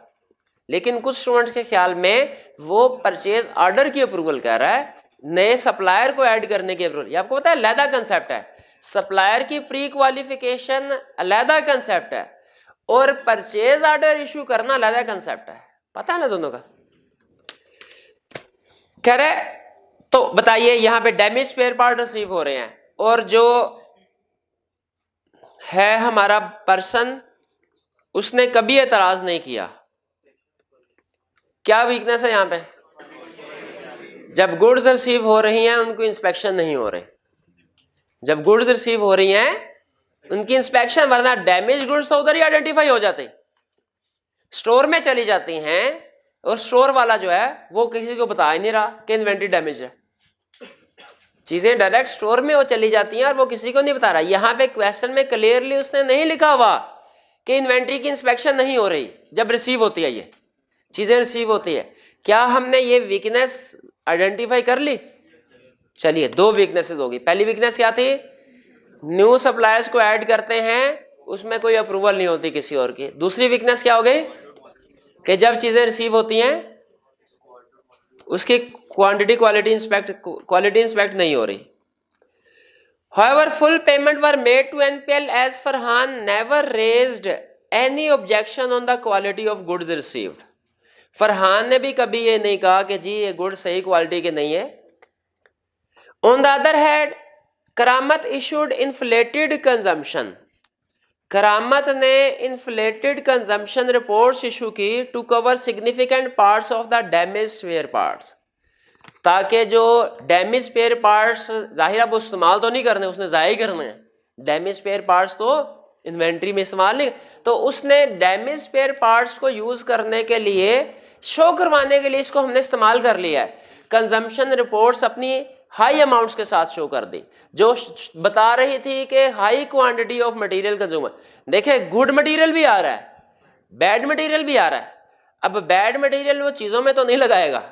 Speaker 1: लेकिन कुछ स्टूडेंट्स के ख्याल में वो परचेज ऑर्डर की अप्रूवल कह रहा है, नए सप्लायर को ऐड करने की अप्रूवल। ये आपको पता है अलहदा कंसेप्ट है, सप्लायर की प्री क्वालिफिकेशन अलहदा कंसेप्ट है और परचेज ऑर्डर इशू करना अलहदा कंसेप्ट है, पता है ना दोनों का। कह रहे तो बताइए, यहां पे डैमेज स्पेयर पार्ट रिसीव हो रहे हैं और जो है हमारा पर्सन, उसने कभी एतराज नहीं किया। क्या वीकनेस है यहां पे? जब गुड्स रिसीव हो रही हैं उनको इंस्पेक्शन नहीं हो रहे, जब गुड्स रिसीव हो रही हैं उनकी इंस्पेक्शन, वरना डैमेज गुड्स तो उधर ही आइडेंटिफाई हो जाते, स्टोर में चली जाती हैं और स्टोर वाला जो है वो किसी को बता ही नहीं रहा कि इन्वेंट्री डैमेज है। चीजें डायरेक्ट स्टोर में वो चली जाती हैं और वो किसी को नहीं बता रहा। यहां पे क्वेश्चन में क्लियरली उसने नहीं लिखा हुआ कि इन्वेंट्री की इंस्पेक्शन नहीं हो रही जब रिसीव होती है, ये चीजें रिसीव होती है। क्या हमने ये वीकनेस आइडेंटिफाई कर ली? चलिए, 2 वीकनेसेस होगी। पहली वीकनेस क्या थी? न्यू सप्लायर्स को ऐड करते हैं उसमें कोई अप्रूवल नहीं होती किसी और की। दूसरी वीकनेस क्या हो गई कि जब चीजें रिसीव होती हैं उसकी क्वालिटी इंस्पेक्ट नहीं हो रही। However, full payment were made to NPL as Farhan never raised any objection on the quality of goods received. Farhan ने भी कभी ये नहीं कहा कि जी ये गुड सही क्वालिटी के नहीं है. On the other hand Karamat issued inflated consumption. Karamat ने इन्फ्लेटेड कंजम्पशन रिपोर्ट्स इशू की to cover significant parts of the damage spare parts, ताकि जो डैमेज स्पेयर पार्ट्स जाहिर है वो इस्तेमाल तो नहीं करने, उसने ज़ाया करने हैं. डैमेज स्पेयर पार्ट्स तो इन्वेंट्री में इस्तेमाल नहीं, तो उसने डैमेज स्पेयर पार्ट्स को यूज करने के लिए शो करवाने के लिए इसको हमने इस्तेमाल कर लिया है. कंजम्पशन रिपोर्ट्स अपनी हाई अमाउंट्स के साथ शो कर दी जो बता रही थी कि high quantity of material consume. देखे गुड मटेरियल भी आ रहा है, बैड मटेरियल भी आ रहा है. अब बैड मटेरियल वो चीज़ों में तो नहीं लगाएगा,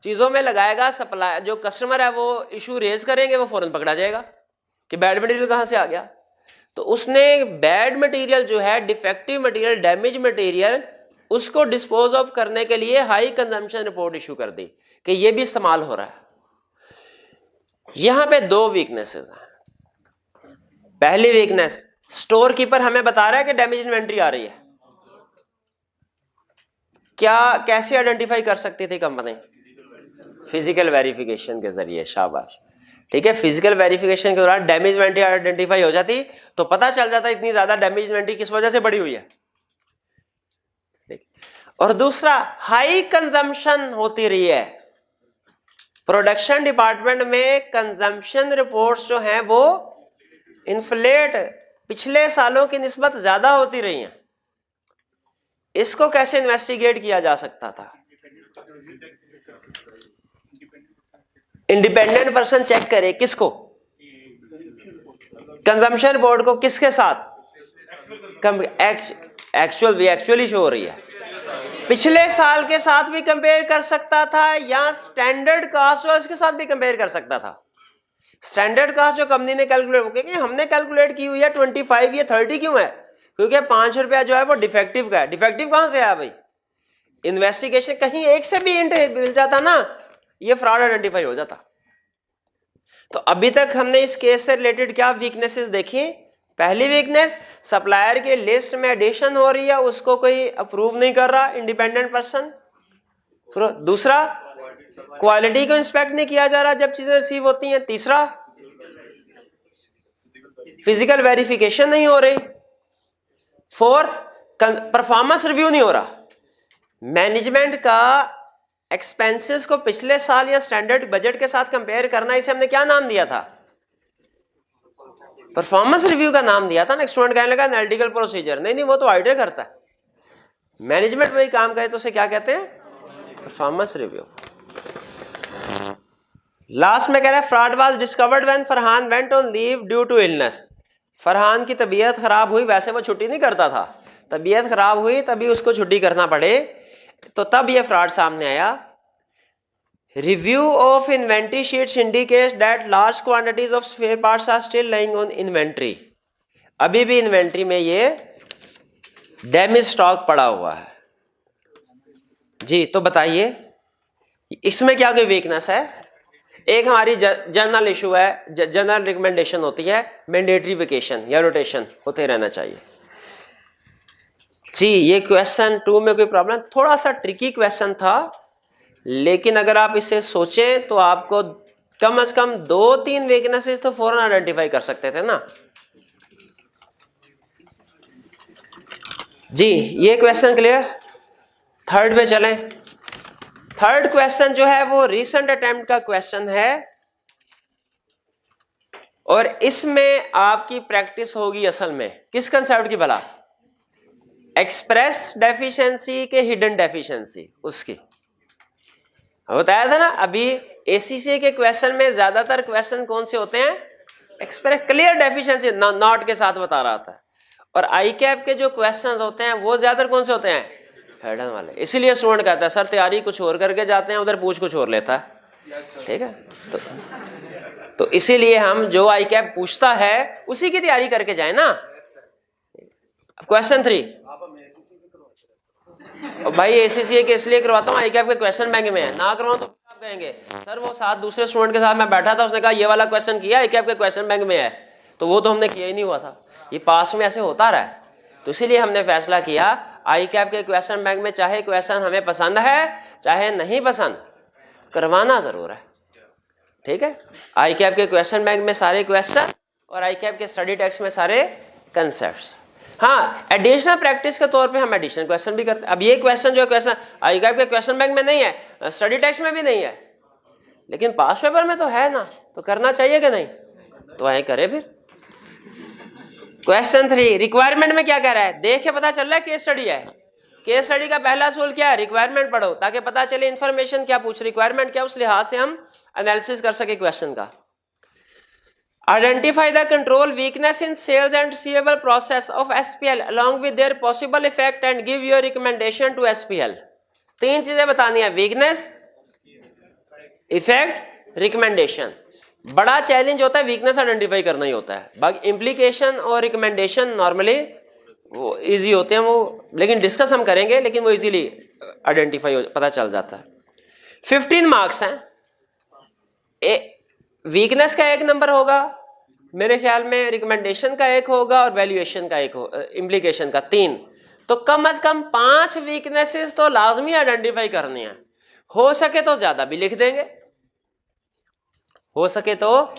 Speaker 1: चीज़ों में लगाएगा सप्लाई, जो कस्टमर है वो इशू रेज करेंगे वो फौरन पकड़ा जाएगा कि बैड मटेरियल कहाँ से आ गया. तो उसने बैड मटेरियल जो है, डिफेक्टिव मटेरियल, डैमेज मटेरियल, उसको डिस्पोज ऑफ करने के लिए हाई कंजम्पशन रिपोर्ट इशू कर दी कि ये भी इस्तेमाल हो रहा है. यहां पे दो वीकनेसेस हैं. पहली वीकनेस, स्टोर कीपर हमें बता रहा है कि डैमेज इन्वेंट्री आ रही है. क्या कैसे आइडेंटिफाई कर सकती थी कंपनी? फिजिकल वेरिफिकेशन के जरिए. शाबाश, ठीक है. फिजिकल वेरिफिकेशन के दौरान डैमेज इन्वेंट्री आइडेंटिफाई हो जाती तो पता चल जाता इतनी ज्यादा डैमेज इन्वेंट्री किस वजह से बढ़ी हुई है. और दूसरा, हाई कंजम्पशन होती रही है. प्रोडक्शन डिपार्टमेंट में कंजम्पशन रिपोर्ट्स जो हैं वो इन्फ्लेट पिछले सालों की निस्बत ज्यादा होती रही हैं. इसको कैसे इन्वेस्टिगेट किया जा सकता था? इंडिपेंडेंट पर्सन चेक करे किसको? कंजम्पशन रिपोर्ट को. किसके साथ? एक्चुअली शो हो रही है. पिछले साल के साथ भी कंपेयर कर सकता था या स्टैंडर्ड कास्ट जो इसके साथ भी कंपेयर कर सकता था. स्टैंडर्ड कास्ट जो कंपनी ने कैलकुलेट, क्योंकि हमने कैलकुलेट की हुई है 25, ये 30 क्यों है? क्योंकि 5 रुपया जो है वो डिफेक्टिव का है. डिफेक्टिव कहां से आया भाई? इन्वेस्टिगेशन कहीं एक से भी हिंट मिल जाता ना, ये फ्रॉड आइडेंटिफाई हो जाता. तो अभी तक हमने इस केस से रिलेटेड क्या वीकनेसेस देखी? पहली वीकनेस, सप्लायर के लिस्ट में एडिशन हो रही है, उसको कोई अप्रूव नहीं कर रहा इंडिपेंडेंट पर्सन. दूसरा, क्वालिटी को इंस्पेक्ट नहीं किया जा रहा जब चीजें रिसीव होती हैं. तीसरा, फिजिकल वेरिफिकेशन नहीं हो रही. फोर्थ, परफॉर्मेंस रिव्यू नहीं हो रहा. मैनेजमेंट का एक्सपेंसेस को पिछले साल या स्टैंडर्ड बजट के साथ कंपेयर करना, इसे हमने क्या नाम दिया था? परफॉर्मेंस रिव्यू का नाम दिया था ना. स्टूडेंट कहने लगा एनालिटिकल प्रोसीजर. नहीं, वो तो ऑडिटर करता है. मैनेजमेंट वही काम करे तो उसे क्या कहते हैं? Performance review. लास्ट में कह रहा है, fraud was discovered when Farhan went on leave due to illness. Farhan की तबीयत खराब हुई, वैसे वो छुट्टी नहीं करता था, तबीयत खराब हुई तभी उसको छुट्टी करना पड़े, तो तब ये फ्रॉड सामने आया. Review of inventory sheets indicates that large quantities of spare parts are still lying on inventory. अभी भी इन्वेंट्री में ये डैमेज स्टॉक पड़ा हुआ है. जी, तो बताइए इसमें क्या कोई वीकनेस है? एक हमारी जनरल इशू है, जनरल रिकमेंडेशन होती है मैंडेटरी वेकेशन या रोटेशन होते रहना चाहिए. जी, ये क्वेश्चन 2 में कोई प्रॉब्लम? थोड़ा सा ट्रिकी क्वेश्चन था, लेकिन अगर आप इसे सोचें तो आपको कम से कम 2-3 वीकनेसेस तो फौरन आइडेंटिफाई कर सकते थे ना. जी, ये क्वेश्चन क्लियर? थर्ड पे चलें. थर्ड क्वेश्चन जो है वो रीसेंट अटेम्प्ट का क्वेश्चन है और इसमें आपकी प्रैक्टिस होगी असल में किस कंसेप्ट की भला? एक्सप्रेस डेफिशिएंसी के हिडन डेफिशिएंसी उसकी. बताया था ना अभी एसीसी के क्वेश्चन में ज्यादातर क्वेश्चन कौन से होते हैं? एक्सप्रेस क्लियर डेफिशिएंसी नॉट के साथ बता रहा था. और आई कैप के जो क्वेश्चन होते हैं वो ज्यादातर कौन से होते हैं? हिडन वाले. इसीलिए स्टूडेंट कहता है सर तैयारी कुछ और करके जाते हैं, उधर पूछ कुछ और लेता है. ठीक है, तो इसीलिए हम जो आई कैप पूछता है उसी की तैयारी करके जाए ना. क्वेश्चन 3 भाई एसीसी के इसलिए करवाता हूँ, आई कैप के क्वेश्चन बैंक में है, ना करवाऊं तो आप कहेंगे सर वो साथ दूसरे स्टूडेंट के साथ मैं बैठा था, उसने कहा ये वाला क्वेश्चन किया, आई कैप के क्वेश्चन बैंक में है. तो वो तो हमने किया ही नहीं हुआ था, ये पास में ऐसे होता रहा है। तो इसीलिए हमने फैसला किया आई कैप के क्वेश्चन बैंक में चाहे क्वेश्चन हमें पसंद है चाहे नहीं पसंद, करवाना जरूर है। ठीक है, आई कैप के क्वेश्चन बैंक में सारे क्वेश्चन और आई कैप के स्टडी टेक्स्ट में सारे कंसेप्ट्स। हाँ, एडिशनल प्रैक्टिस के तौर पे हम एडिशनल क्वेश्चन भी करते हैं। अब ये क्वेश्चन जो है क्वेश्चन आई कैप के क्वेश्चन बैंक में नहीं है, स्टडी टेक्स्ट में भी नहीं है, लेकिन पास पेपर में तो है ना, तो करना चाहिए कि नहीं? तो आए करे फिर। क्वेश्चन 3 रिक्वायरमेंट में क्या कह रहा है, देख के पता चल रहा है केस स्टडी है। केस स्टडी का पहला सूल क्या है, रिक्वायरमेंट पढ़ो ताकि पता चले इंफॉर्मेशन क्या पूछ, रिक्वायरमेंट क्या, उस लिहाज से हम एनालिसिस कर सके क्वेश्चन का। Identify the control weakness in sales and receivable process of SPL along with their possible effect and give your recommendation to SPL। 3 चीजें बतानी है, वीकनेस, इफेक्ट, रिकमेंडेशन। बड़ा चैलेंज होता है वीकनेस आइडेंटिफाई करना ही होता है, बाकी इम्प्लीकेशन और रिकमेंडेशन नॉर्मली वो इजी होते हैं, वो लेकिन डिस्कस हम करेंगे, लेकिन वो इजीली आइडेंटिफाई पता चल जाता है। 15 मार्क्स हैं, वीकनेस का 1 नंबर होगा मेरे ख्याल में, रिकमेंडेशन का 1 होगा और वैल्यूएशन का 1 हो, इम्प्लीकेशन का 3। तो कम से कम 5 वीकनेसेस तो लाजमी आइडेंटिफाई करनी है। हो सके तो ज्यादा भी लिख देंगे, हो सके तो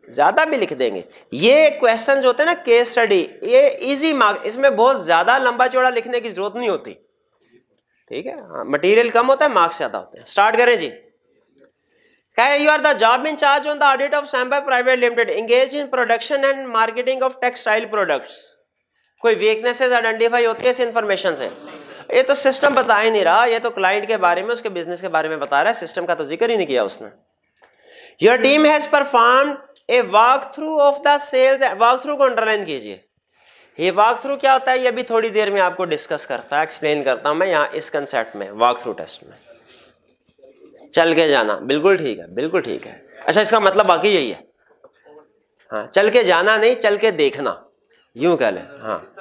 Speaker 1: ज्यादा भी लिख देंगे। ये क्वेश्चन जो होते हैं ना केस स्टडी, ये इजी मार्क, इसमें बहुत ज्यादा लंबा चौड़ा लिखने की जरूरत नहीं होती। ठीक है, मटेरियल कम होता है, मार्क्स ज्यादा होते हैं। स्टार्ट करें जी। You are the job in charge on the audit of Samba Private Limited, engaged in production and marketing of textile products। कोई वीकनेसेस आइडेंटिफाई होती है इस इंफॉर्मेशन से? ये तो सिस्टम बता ही नहीं रहा, ये तो क्लाइंट के बारे में, उसके बिजनेस के बारे में बता रहा है, सिस्टम का तो जिक्र ही नहीं किया उसने। Your team has performed a walk through of the sales, walk through को अंडरलाइन कीजिए। ये वॉक थ्रू क्या होता है, ये अभी थोड़ी देर में आपको डिस्कस करता है, एक्सप्लेन करता हूं मैं यहाँ इस कंसेप्ट में, वॉक थ्रू टेस्ट में। चल के जाना, बिल्कुल ठीक है, बिल्कुल ठीक है। अच्छा, इसका मतलब बाकी यही है, हाँ, चल के जाना नहीं, चल के देखना, यूं कह ले। हाँ,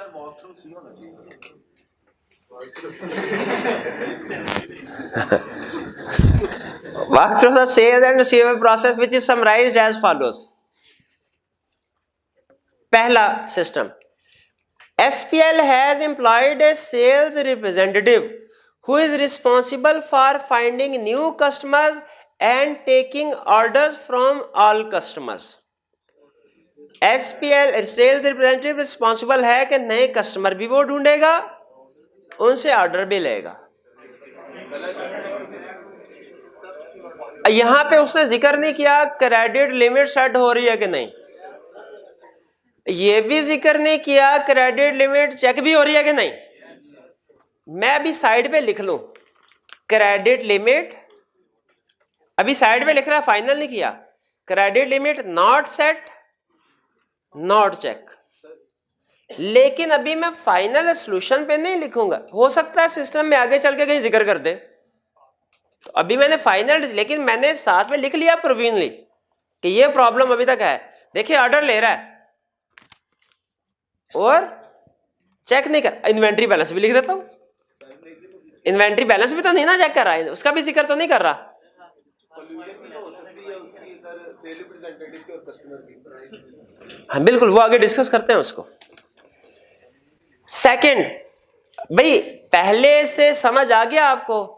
Speaker 1: walk through the sales and receivable process which is summarized as follows। पहला system, SPL has employed a sales representative who is responsible for finding new customers and taking orders from all customers। SPL sales representative responsible है कि नए कस्टमर भी वो ढूंढेगा, उनसे ऑर्डर भी लेगा। यहां पे उसने जिक्र नहीं किया क्रेडिट लिमिट सेट हो रही है कि नहीं, ये भी जिक्र नहीं किया क्रेडिट लिमिट चेक भी हो रही है कि नहीं। मैं अभी साइड पे लिख लूं क्रेडिट लिमिट, अभी साइड पे लिख रहा, फाइनल नहीं किया। Credit limit not set, not check, लेकिन अभी मैं फाइनल सोल्यूशन पे नहीं लिखूंगा, हो सकता है सिस्टम में आगे चल के कहीं जिक्र कर दे। तो अभी मैंने फाइनल, लेकिन मैंने साथ में लिख लिया प्रोविजनली कि ये प्रॉब्लम अभी तक है। देखिए ऑर्डर ले रहा है और चेक नहीं कर, इन्वेंट्री बैलेंस भी लिख देता हूं, इन्वेंट्री बैलेंस भी तो नहीं ना चेक कर रहा है, उसका भी जिक्र तो नहीं कर रहा। हाँ बिल्कुल, वो आगे डिस्कस करते हैं उसको। सेकंड, भाई पहले से समझ आ गया आपको,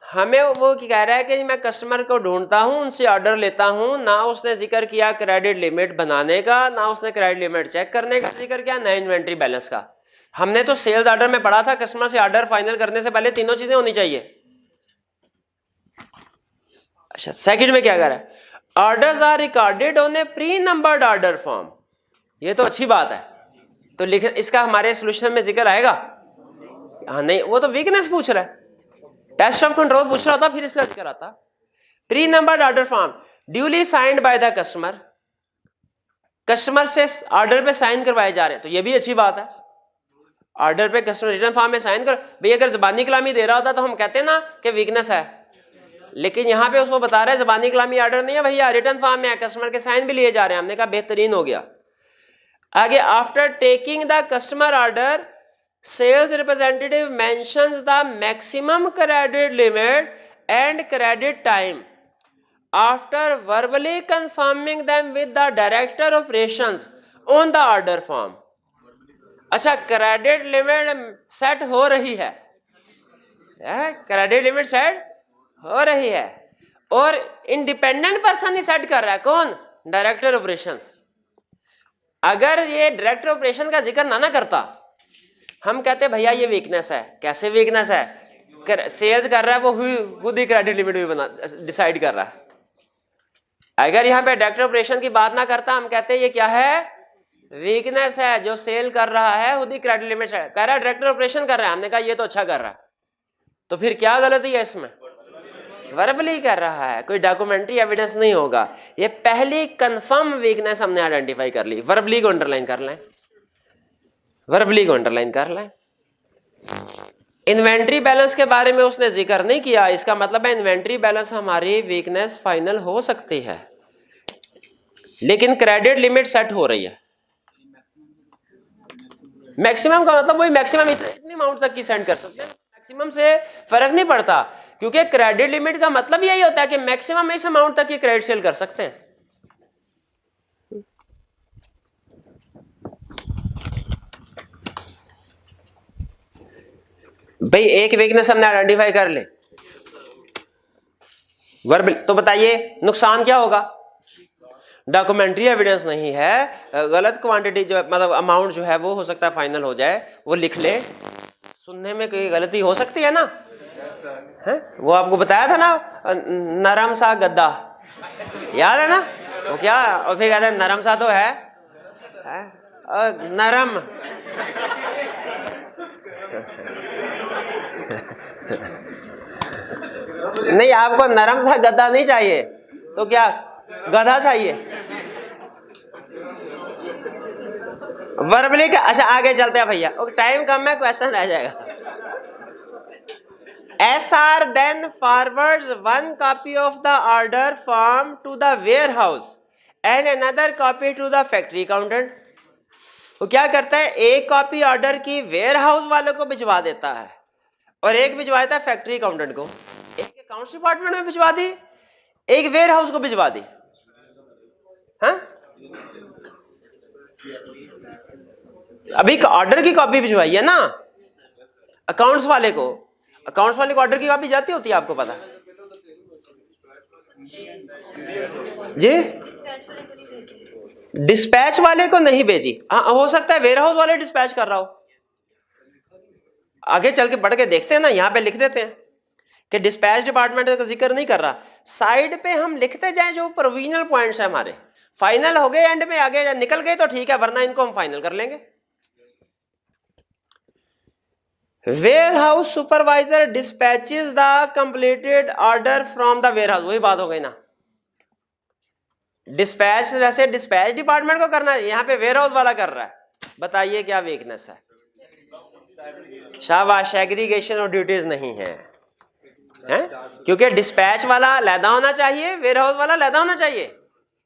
Speaker 1: हमें वो कह रहा है कि मैं कस्टमर को ढूंढता हूं, उनसे ऑर्डर लेता हूं, ना उसने जिक्र किया क्रेडिट लिमिट बनाने का, ना उसने क्रेडिट लिमिट चेक करने का जिक्र किया, ना इन्वेंट्री बैलेंस का। हमने तो सेल्स ऑर्डर में पढ़ा था कस्टमर से ऑर्डर फाइनल करने से पहले तीनों चीजें होनी चाहिए। अच्छा, सेकंड में क्या कर रहा है, orders are recorded on a pre numbered order form. ये तो अच्छी बात है, तो लिख, इसका हमारे सोल्यूशन में जिक्र आएगा? हाँ नहीं, वो तो वीकनेस पूछ रहा है, टेस्ट ऑफ कंट्रोल पूछ रहा था, फिर इसका जिक्र आता। Pre numbered order form duly signed by the customer, customer से ऑर्डर पे साइन करवाए जा रहे हैं, तो ये भी अच्छी बात है। ऑर्डर पे कस्टमर रिटर्न फॉर्म में साइन कर, भाई अगर जबानी कलामी दे रहा होता तो हम कहते ना कि वीकनेस है, लेकिन यहां पे उसको बता रहा है जबानी कलामी ऑर्डर नहीं है भैया, रिटर्न फॉर्म में है, कस्टमर के साइन भी लिए जा रहे हैं। हमने कहा बेहतरीन हो गया। आगे, after taking the customer order sales representative mentions the maximum credit limit and credit time after verbally confirming them with the director operations on the order form. अच्छा, क्रेडिट लिमिट सेट हो रही है, क्रेडिट लिमिट सेट हो रही है, और इंडिपेंडेंट पर्सन ही सेट कर रहा है, कौन? Director operations. अगर ये डायरेक्टर ऑपरेशन का जिक्र ना करता, हम कहते भैया ये वीकनेस है। कैसे वीकनेस है? सेल्स कर रहा है वो खुद ही क्रेडिट लिमिट भी बना डिसाइड कर रहा है। अगर यहाँ पे डायरेक्टर ऑपरेशन की बात ना करता, हम कहते ये क्या है? वीकनेस है। जो सेल कर रहा है खुद ही क्रेडिट लिमिट है, कह रहा है डायरेक्टर ऑपरेशन कर रहा है, हमने कहा ये तो अच्छा कर रहा है, तो फिर क्या गलती है इसमें? वर्बली कर रहा है, कोई डॉक्यूमेंट्री एविडेंस नहीं होगा। ये पहली कंफर्म वीकनेस हमने आइडेंटिफाई कर ली। वर्बली को अंडरलाइन कर लें, वर्बली को अंडरलाइन कर लें। इन्वेंट्री बैलेंस के बारे में उसने जिक्र नहीं किया, इसका मतलब है इन्वेंट्री बैलेंस हमारी वीकनेस फाइनल हो सकती है, लेकिन क्रेडिट लिमिट सेट हो रही है। मैक्सिमम का मतलब वही, मैक्सिमम इतनी अमाउंट तक की सेंड कर सकते हैं, मैक्सिमम से फर्क नहीं पड़ता, क्योंकि क्रेडिट लिमिट का मतलब यही होता है कि मैक्सिमम इस अमाउंट तक की क्रेडिट सेल कर सकते हैं। भाई एक वीकनेस हमने आइडेंटिफाई कर ले, वर्बल, तो बताइए नुकसान क्या होगा? डॉक्यूमेंट्री एविडेंस नहीं है, गलत क्वांटिटी जो मतलब अमाउंट जो है वो हो सकता है फाइनल हो जाए, वो लिख ले, सुनने में कोई गलती हो सकती है ना? है? वो आपको बताया था ना, नरम सा गद्दा, याद है ना? वो क्या, और फिर कहते हैं नरम सा तो है? नरम नहीं, आपको नरम सा गद्दा नहीं चाहिए, तो क्या गधा चाहिए? वर्बली का, अच्छा आगे चलते हैं भैया, टाइम कम है, क्वेश्चन रह जाएगा। SR then forwards one copy of the order form to the warehouse and another copy to the factory accountant। वो क्या करता है? एक कॉपी ऑर्डर की वेयर हाउस वालों को भिजवा देता है और एक भिजवा देता है फैक्ट्री अकाउंटेंट को। एक अकाउंट्स डिपार्टमेंट में भिजवा दी, एक वेयर हाउस को भिजवा दी। हाँ, अभी ऑर्डर की कॉपी भिजवाई है ना अकाउंट्स वाले को, अकाउंट्स वाले को ऑर्डर की कॉपी जाती होती है, आपको पता जी? डिस्पैच वाले को नहीं भेजी। हाँ, हो सकता है वेयर हाउस वाले डिस्पैच कर रहा हो, आगे चल के बढ़ के देखते हैं ना, यहाँ पे लिख देते हैं कि डिस्पैच डिपार्टमेंट का जिक्र नहीं कर रहा, साइड पे हम लिखते जाएं जो प्रोविजनल पॉइंट्स है हमारे। फाइनल हो गए एंड में, आगे निकल गए तो ठीक है, वरना इनको हम फाइनल कर लेंगे। Warehouse supervisor dispatches the completed order from the warehouse, वही बात हो गई ना। डिस्पैच वैसे डिस्पैच डिपार्टमेंट को करना है, यहाँ पे वेयर हाउस वाला कर रहा है। बताइए क्या वीकनेस है? शाबाश, एग्रीगेशन और ड्यूटीज नहीं है, क्योंकि डिस्पैच वाला लैदा होना चाहिए, वेयर हाउस वाला लैदा होना चाहिए,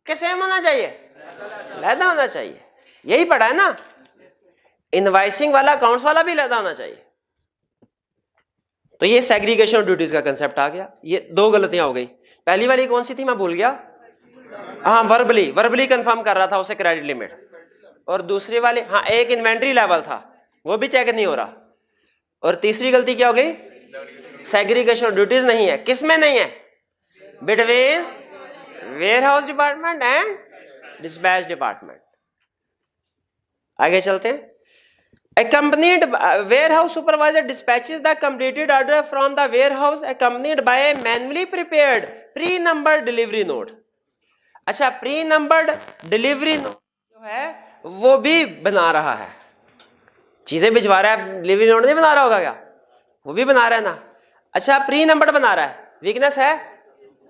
Speaker 1: कि सेम होना चाहिए? लैदा होना चाहिए, यही पढ़ा है ना। इनवाइसिंग वाला अकाउंट्स वाला भी लैदा होना चाहिए। तो ये सेग्रीगेशन और ड्यूटीज का कंसेप्ट आ गया। ये दो गलतियां हो गई। पहली वाली कौन सी थी, मैं भूल गया। हाँ, वर्बली कंफर्म कर रहा था उसे क्रेडिट लिमिट, और दूसरी वाली, हाँ, एक इन्वेंट्री लेवल था वो भी चेक नहीं हो रहा, और तीसरी गलती क्या हो गई? सेग्रीगेशन ऑफ ड्यूटीज नहीं है। किसमें नहीं है? Between warehouse department and dispatch department. आगे चलते हैं। Accompanied warehouse supervisor dispatches the completed order from the warehouse accompanied by a manually prepared pre-numbered delivery note। अच्छा, प्री नंबर्ड डिलीवरी नोट जो है वो भी बना रहा है, चीजें भिजवा रहा है, डिलीवरी नोट नहीं बना रहा होगा क्या? वो भी बना रहा है ना। अच्छा, प्री नंबर्ड बना रहा है, वीकनेस है?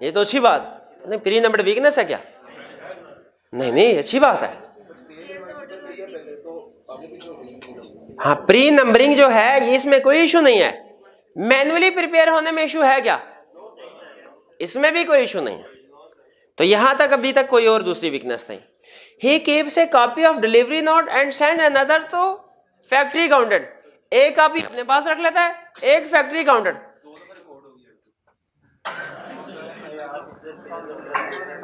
Speaker 1: ये तो अच्छी बात नहीं। प्री नंबर्ड वीकनेस है क्या? नहीं, अच्छी बात है। हाँ, प्री नंबरिंग जो है ये इसमें कोई इशू नहीं है। मैन्युअली प्रिपेयर होने में इशू है क्या? इसमें भी कोई इशू नहीं है। तो यहां तक अभी तक कोई और दूसरी वीकनेस नहीं। He keeps a copy of delivery note and send another to factory accountant. एक कॉपी अपने पास रख लेता है, एक फैक्ट्री अकाउंटेंट।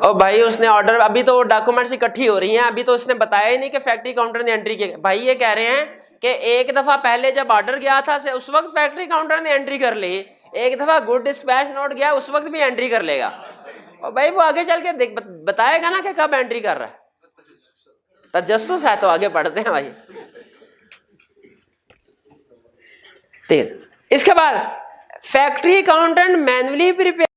Speaker 1: ओ भाई उसने ऑर्डर, अभी तो डॉक्यूमेंट्स इकट्ठी हो रही हैं, अभी तो उसने बताया ही नहीं कि फैक्ट्री काउंटर ने एंट्री की। भाई ये कह रहे हैं कि एक दफा पहले जब ऑर्डर गया था से उस वक्त फैक्ट्री काउंटर ने एंट्री कर ली, एक दफा गुड डिस्पैच नोट गया उस वक्त भी एंट्री कर लेगा। और भाई वो आगे चल के बताएगा ना कि कब एंट्री कर रहा है। तजस्सुस है तो आगे पढ़ते हैं भाई। इसके बाद factory accountant manually prepare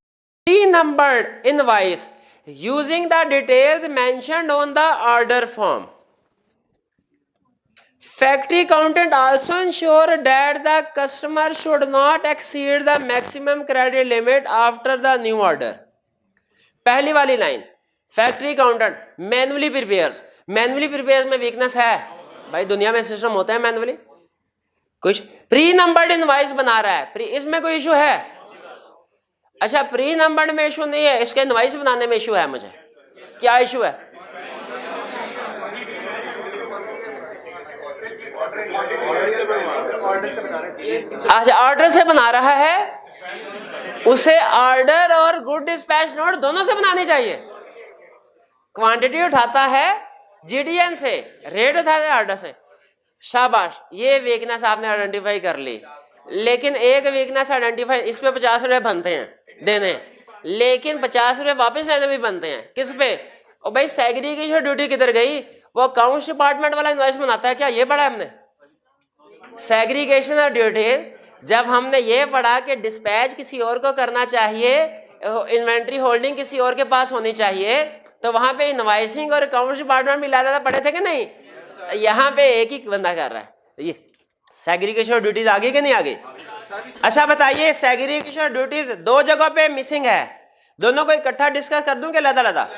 Speaker 1: pre-numbered invoice using the details mentioned on the order form. Factory accountant also ensure that the customer should not exceed the maximum credit limit after the new order. पहली वाली line factory accountant manually prepares, manually prepares में वीकनेस है भाई, दुनिया में सिस्टम होता है मैन्युअली। कुछ प्री नंबर्ड इनवॉइस बना रहा है, इसमें कोई इशू है? अच्छा प्री नंबर्ड में इशू नहीं है, इसके इनवॉइस बनाने में इशू है। मुझे क्या इशू है? अच्छा ऑर्डर से बना रहा है, उसे ऑर्डर और गुड डिस्पैच नोट दोनों से बनानी चाहिए। क्वांटिटी उठाता है जीडीएन से, रेट उठाता है ऑर्डर से। शाबाश, ये वीकनेस आपने आइडेंटिफाई कर ली। लेकिन एक वीकनेस आइडेंटिफाई, इस पे 50 रुपए बनते हैं देने, लेकिन 50 रुपए वापस लेने भी बनते हैं। किस पे? और भाई सेग्रीगेशन ड्यूटी किधर गई? वो अकाउंट्स डिपार्टमेंट वाला इनवॉइस बनाता है क्या? ये पढ़ा हमने सेग्रीगेशन ऑफ ड्यूटी। जब हमने ये पढ़ा कि डिस्पैच किसी और को करना चाहिए, इन्वेंट्री होल्डिंग किसी और के पास होनी चाहिए, तो वहां पे इनवॉइसिंग और अकाउंट्स डिपार्टमेंट मिला पड़े थे कि नहीं? यहाँ पे एक ही बंदा कर रहा है। ये सेग्रीगेशन ड्यूटीज आगे कि नहीं आगे? अच्छा बताइए, सेग्रीगेशन ड्यूटीज दो जगह पे मिसिंग है, दोनों को इकट्ठा डिस्कस कर दूं कि लदा?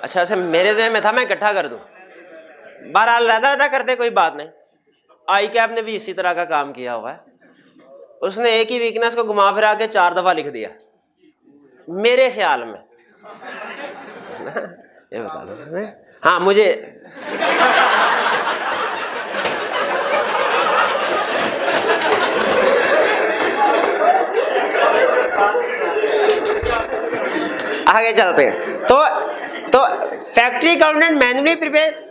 Speaker 1: अच्छा ऐसे मेरे ज़हन में था मैं इकट्ठा कर दूं, बहरहाल लदा करते कोई बात नहीं। आई कैप ने भी इसी तरह का काम किया हुआ है, उसने एक ही वीकनेस को घुमा फिरा के 4 दफा लिख दिया मेरे ख्याल में। ये बता दो। हाँ मुझे आगे चलते हैं। तो factory accountant manually prepare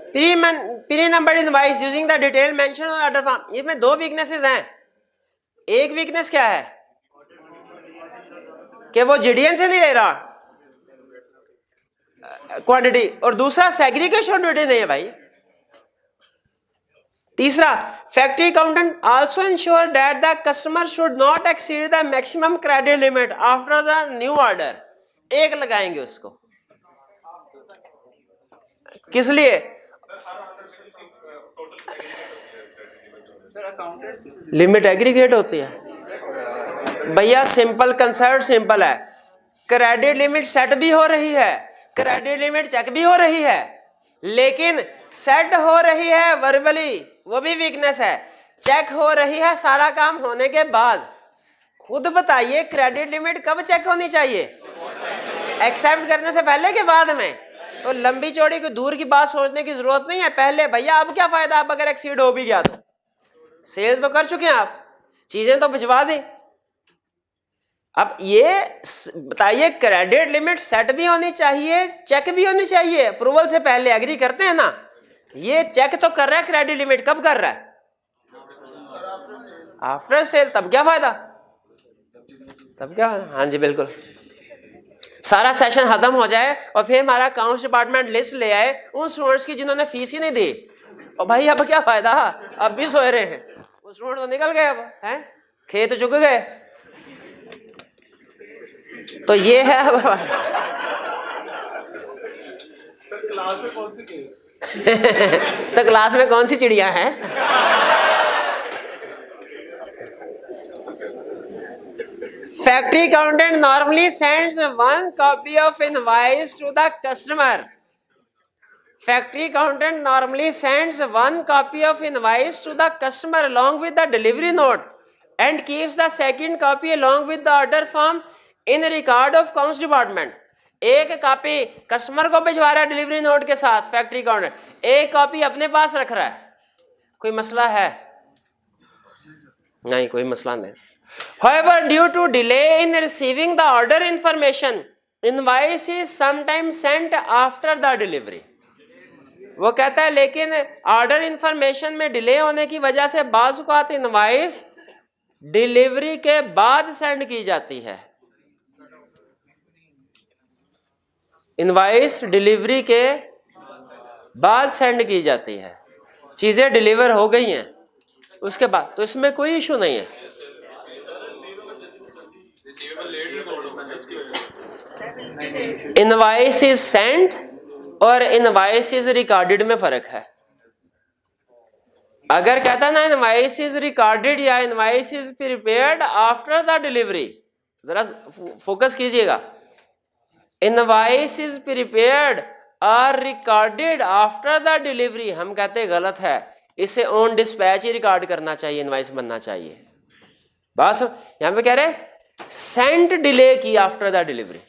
Speaker 1: pre numbered invoice using the detail mention on order form. इसमें दो वीकनेसेस हैं। एक वीकनेस क्या है कि वो जीडीएन से नहीं ले रहा क्वांटिटी, और दूसरा सेग्रीगेशन ड्यूटी नहीं है भाई। तीसरा, factory accountant also ensure that the customer should not exceed the maximum credit limit after the new order. एक लगाएंगे उसको, किस लिए? लिमिट एग्रीगेट होती है भैया। सिंपल कंसेप्ट सिंपल है, क्रेडिट लिमिट सेट भी हो रही है, क्रेडिट लिमिट चेक भी हो रही है, लेकिन सेट हो रही है वर्बली, वो भी वीकनेस है। चेक हो रही है सारा काम होने के बाद। खुद बताइए क्रेडिट लिमिट कब चेक होनी चाहिए? एक्सेप्ट करने से पहले के बाद में? तो लंबी चौड़ी कोई दूर की बात सोचने की जरूरत नहीं है पहले। भैया अब क्या फायदा, आप अगर एक्सीड हो भी गया तो सेल्स तो कर चुके हैं आप, चीजें तो भिजवा दें। अब ये बताइए क्रेडिट लिमिट सेट भी होनी चाहिए, चेक भी होनी चाहिए अप्रूवल से पहले। एग्री करते हैं ना? ये चेक तो कर रहा है, क्रेडिट लिमिट कब कर रहा है? After sale. तब क्या फायदा? तब क्या? हाँ जी बिल्कुल। सारा सेशन खत्म हो जाए और फिर हमारा अकाउंट्स डिपार्टमेंट लिस्ट ले आए उन स्टूडेंट्स की जिन्होंने फीस ही नहीं दी, और भाई अब क्या फायदा, अब भी सोए रहे हैं। वो स्टूडेंट तो निकल गए, अब हैं खेत चुक गए। तो ये है तो क्लास में कौन सी चिड़िया है? Factory accountant normally sends one copy of invoice to the customer. Factory accountant normally sends one copy of invoice to the customer along with the delivery note and keeps the second copy along with the order form in record of accounts department. एक कॉपी कस्टमर को भिजवा रहा है डिलीवरी नोट के साथ फैक्ट्री अकाउंटेंट, एक कॉपी अपने पास रख रहा है। कोई मसला है? नहीं कोई मसला नहीं। However, due to delay in receiving the order information, invoice is sometimes sent after the delivery. वो कहता है लेकिन ऑर्डर इंफॉर्मेशन में डिले होने की वजह से बाज़ औक़ात इनवॉइस डिलीवरी के बाद सेंड की जाती है। इनवॉइस डिलीवरी के बाद सेंड की जाती है, चीजें डिलीवर हो गई हैं उसके बाद, तो इसमें कोई इशू नहीं है। इनवॉइस इज सेंट और इनवॉइस इज रिकॉर्डेड में फर्क है। अगर कहता ना इनवॉइस इज रिकॉर्डेड या invoice is prepared after the delivery, जरा फोकस कीजिएगा। इनवॉइस इज प्रिपेयर्ड और रिकॉर्डेड आफ्टर द डिलीवरी, हम कहते गलत है, इसे ऑन डिस्पैच ही रिकॉर्ड करना चाहिए, इनवॉइस बनना चाहिए। बस यहां पे कह रहे सेंट डिले की आफ्टर द डिलीवरी,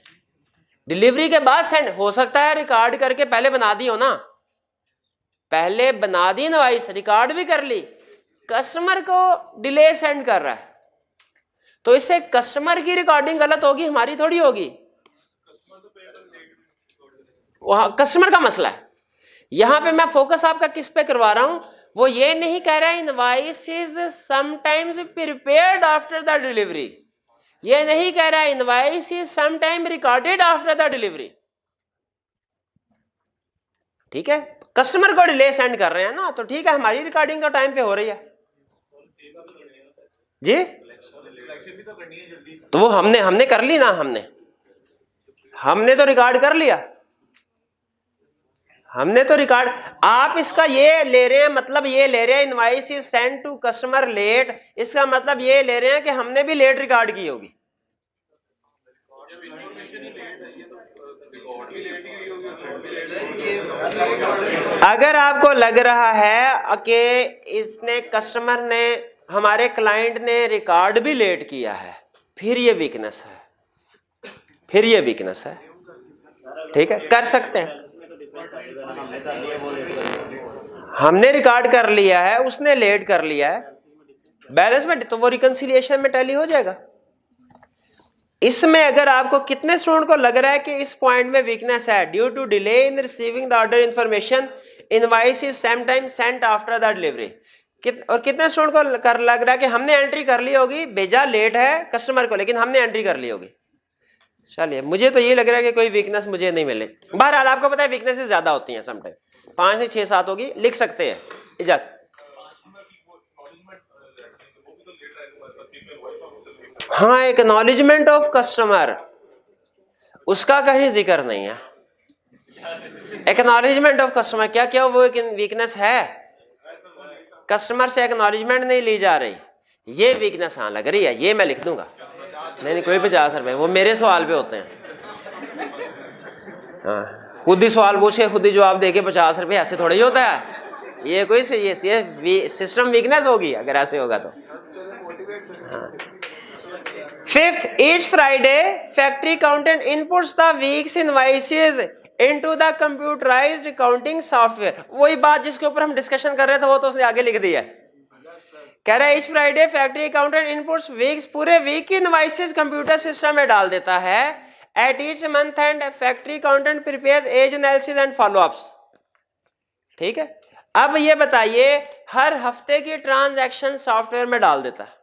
Speaker 1: डिलीवरी के बाद सेंड हो सकता है, रिकॉर्ड करके पहले बना दी हो ना, पहले बना दी इनवॉइस, रिकॉर्ड भी कर ली, कस्टमर को डिले सेंड कर रहा है, तो इससे कस्टमर की रिकॉर्डिंग गलत होगी, हमारी थोड़ी होगी, वहां कस्टमर का मसला है। यहां पे मैं फोकस आपका किस पे करवा रहा हूं, वो ये नहीं कह रहा invoice is sometimes prepared after the delivery, ये नहीं कह रहा invoice is sometime recorded after the delivery. ठीक है, कस्टमर को डिले सेंड कर रहे हैं ना, तो ठीक है, हमारी रिकॉर्डिंग तो टाइम पे हो रही है जी, तो वो हमने कर ली ना, हमने तो रिकॉर्ड कर लिया, हमने तो रिकॉर्ड। आप इसका ये ले रहे हैं, मतलब ये ले रहे हैं invoice is send to customer late, इसका मतलब ये ले रहे हैं कि हमने भी लेट रिकॉर्ड की होगी। अगर आपको लग रहा है कि इसने कस्टमर ने, हमारे क्लाइंट ने रिकॉर्ड भी लेट किया है, फिर ये वीकनेस है, फिर ये वीकनेस है। ठीक है, कर सकते हैं, हमने रिकॉर्ड कर लिया है, उसने लेट कर लिया है, बैलेंस में तो वो रिकंसिलिएशन में टैली हो जाएगा। इसमें अगर आपको कितने स्टूडेंट को लग रहा है कि इस पॉइंट में वीकनेस है, due to delay in receiving the order information, invoice is sometime sent after the delivery, और कितने स्टूडेंट को लग रहा है कि हमने एंट्री कर ली होगी, भेजा लेट है कस्टमर को, लेकिन हमने एंट्री कर ली होगी। चलिए, मुझे तो ये लग रहा है कि कोई वीकनेस मुझे नहीं मिले। बहरहाल आपको पता है वीकनेसेस ज्यादा होती हैं, समटाइम 5 से 6-7 होगी, लिख सकते हैं इजाजत। हाँ, एक्नॉलेजमेंट ऑफ कस्टमर, उसका कहीं जिक्र नहीं है। एक्नॉलेजमेंट ऑफ कस्टमर क्या क्या वो एक वीकनेस है, कस्टमर से एक्नॉलेजमेंट नहीं ली जा रही, ये वीकनेस हाँ लग रही है, ये मैं लिख दूंगा। नहीं कोई 50 रुपए, वो मेरे सवाल पे होते हैं। हाँ, खुद ही सवाल पूछे खुद ही जवाब देके 50 रुपए, ऐसे थोड़ा ही होता है, ये कोई ये सिस्टम वीकनेस होगी अगर ऐसे होगा तो। हाँ। 5th, each Friday factory accountant inputs the week's invoices into the computerized accounting software। वही बात जिसके ऊपर हम डिस्कशन कर रहे थे वो तो उसने आगे लिख दिया है। कह रहा है each Friday factory accountant inputs weeks, पूरे वीक की इनवॉइसेस कंप्यूटर सिस्टम में डाल देता है। At each month end factory accountant prepares age analysis and follow-ups। ठीक है, अब ये बताइए हर हफ्ते की ट्रांजैक्शन सॉफ्टवेयर में डाल देता है,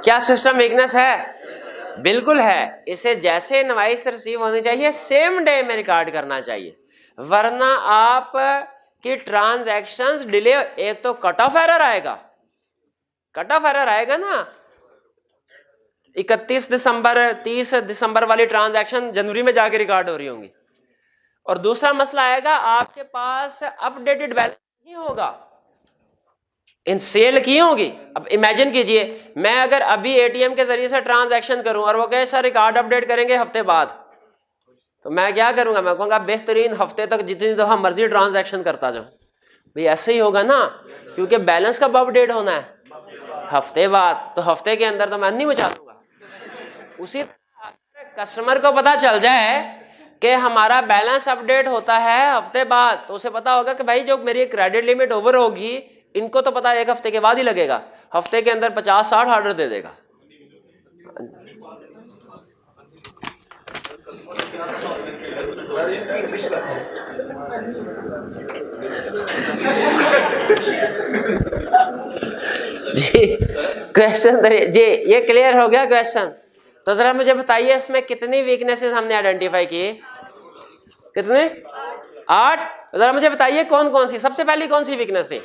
Speaker 1: क्या सिस्टम वीकनेस है? बिल्कुल है। इसे जैसे इनवॉइस रिसीव होनी चाहिए सेम डे में रिकॉर्ड करना चाहिए, वरना आप की ट्रांजैक्शंस डिले, एक तो कट ऑफ एरर आएगा, कट ऑफ एरर आएगा ना, 31 दिसंबर 30 दिसंबर वाली ट्रांजैक्शन जनवरी में जाके रिकॉर्ड हो रही होंगी, और दूसरा मसला आएगा आपके पास अपडेटेड बैलेंस नहीं होगा, इन सेल की होगी। अब इमेजिन कीजिए मैं अगर अभी एटीएम के जरिए से ट्रांजैक्शन करूं और वो कहे सर रिकॉर्ड अपडेट करेंगे हफ्ते बाद, तो मैं क्या करूंगा, मैं कहूंगा बेहतरीन हफ्ते तक जितनी दफा मर्जी ट्रांजैक्शन करता जाऊं। भाई ऐसे ही होगा ना, क्योंकि बैलेंस कब अपडेट होना है, हफ्ते बाद, तो हफ्ते के अंदर तो मैं नहीं बचा दूंगा। उसी कस्टमर को पता चल जाए कि हमारा बैलेंस अपडेट होता है हफ्ते बाद, तो उसे पता होगा कि भाई जो मेरी क्रेडिट लिमिट ओवर होगी इनको तो पता है 1 हफ्ते के बाद ही लगेगा, हफ्ते के अंदर 50-60 ऑर्डर दे देगा। जी क्वेश्चन जी ये क्लियर हो गया क्वेश्चन। तो जरा मुझे बताइए इसमें कितनी वीकनेसेस हमने आइडेंटिफाई की? कितने? 8। जरा मुझे बताइए कौन कौन सी, सबसे पहली कौन सी वीकनेस थी?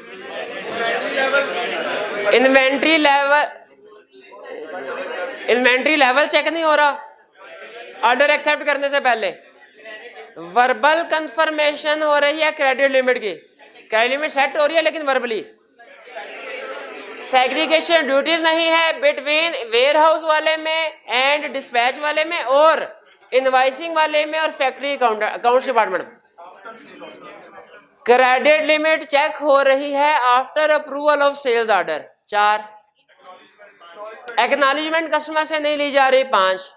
Speaker 1: इन्वेंट्री लेवल चेक नहीं हो रहा ऑर्डर एक्सेप्ट करने से पहले। वर्बल कंफर्मेशन हो रही है क्रेडिट लिमिट की, क्रेडिट लिमिट सेट हो रही है लेकिन वर्बली। सेग्रीगेशन ड्यूटीज नहीं है बिटवीन वेयर हाउस वाले में एंड डिस्पैच वाले में और इनवाइसिंग वाले में और फैक्ट्री अकाउंट्स डिपार्टमेंट में। क्रेडिट लिमिट चेक हो रही है after approval of sales order 4। Acknowledgement customer से नहीं ली जा रही 5।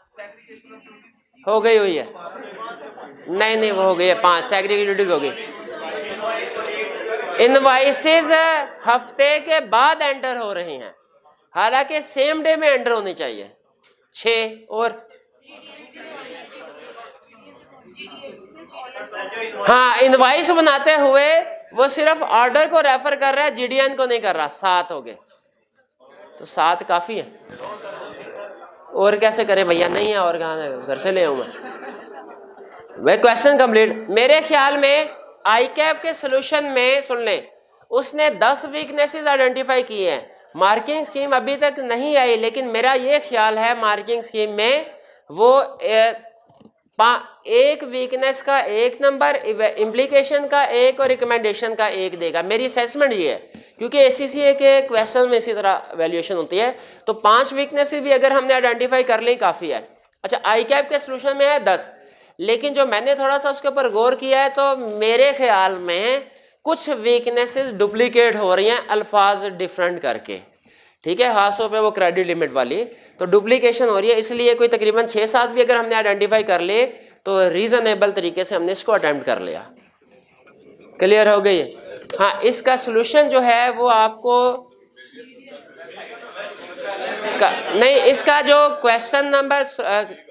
Speaker 1: हो गई हुई है? नहीं वो हो गई है 5। सेग्रीगेटेड ड्यूटीज हो गई। इनवाइसेस हफ्ते के बाद एंटर हो रही हैं, हालांकि सेम डे में एंटर होनी चाहिए 6। और हाँ इनवाइस बनाते हुए वो सिर्फ ऑर्डर को रेफर कर रहा है, जीडीएन को नहीं कर रहा। 7 हो गए, तो 7 काफी है। और कैसे करें भैया? नहीं है और कहां से घर से ले आऊं मैं? Question complete. मेरे ख्याल में आईकैप के सोल्यूशन में सुन लें, उसने 10 वीकनेसेस आइडेंटिफाई की है। मार्किंग स्कीम अभी तक नहीं आई, लेकिन मेरा ये ख्याल है मार्किंग स्कीम में वो एक वीकनेस का 1 नंबर, इम्प्लीकेशन का 1 और रिकमेंडेशन का 1 देगा। मेरी असेसमेंट ये है, क्योंकि एसीसीए के क्वेश्चन में इसी तरह वैल्यूएशन होती है। तो 5 वीकनेसेस भी अगर हमने आइडेंटिफाई कर ली काफी है। अच्छा आईकैप के सोल्यूशन में है 10, लेकिन जो मैंने थोड़ा सा उसके ऊपर गौर किया है तो मेरे ख्याल में कुछ वीकनेसेस डुप्लीकेट हो रही हैं अल्फाज डिफरेंट करके। ठीक है, खासतौर पे वो क्रेडिट लिमिट वाली तो डुप्लीकेशन हो रही है। इसलिए कोई तकरीबन 6-7 भी अगर हमने आइडेंटिफाई कर ले तो रीजनेबल तरीके से हमने इसको अटेम्प्ट कर लिया। क्लियर हो गई? हाँ, इसका सोल्यूशन जो है वो आपको नहीं, इसका जो क्वेश्चन नंबर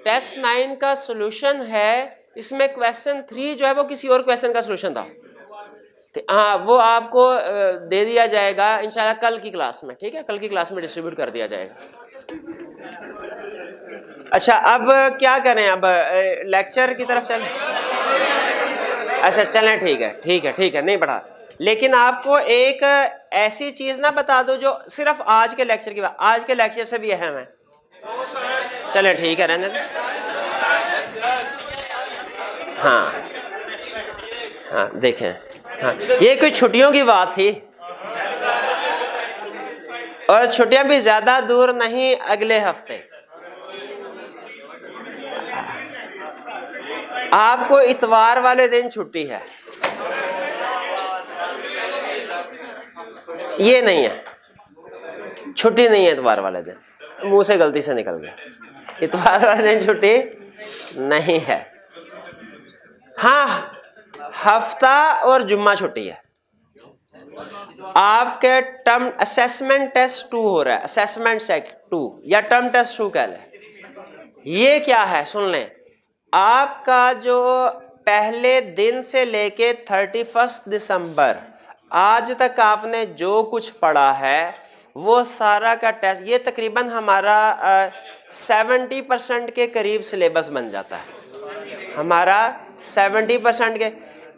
Speaker 1: टेस्ट 9 का सोल्यूशन है, इसमें क्वेश्चन 3 जो है वो किसी और क्वेश्चन का सोल्यूशन था। हाँ, वो आपको दे दिया जाएगा इंशाल्लाह कल की क्लास में। ठीक है, कल की क्लास में डिस्ट्रीब्यूट कर दिया जाएगा। अच्छा अब क्या करें? अब लेक्चर की तरफ चलें? अच्छा चलें, ठीक है नहीं बढ़ा। लेकिन आपको एक ऐसी चीज ना बता दो जो सिर्फ आज के लेक्चर की बात, आज के लेक्चर से भी अहम है। चलें ठीक है, रहने दें। हाँ देखें, हाँ ये कोई छुट्टियों की बात थी और छुट्टियां भी ज्यादा दूर नहीं, अगले हफ्ते आपको इतवार वाले दिन छुट्टी है। ये नहीं है, छुट्टी नहीं है इतवार वाले दिन, मुंह से गलती से निकल गया। इतवार वाले दिन छुट्टी नहीं है। हाँ, हफ्ता और जुम्मा छुट्टी है। आपके टर्म असेसमेंट टेस्ट 2 हो रहा है, असेसमेंट सेट 2 या टर्म टेस्ट 2 कह लें। ये क्या है सुन लें, आपका जो पहले दिन से लेके 31 दिसंबर आज तक आपने जो कुछ पढ़ा है वो सारा का टेस्ट, ये तकरीबन हमारा 70% के करीब सिलेबस बन जाता है हमारा। 70% के,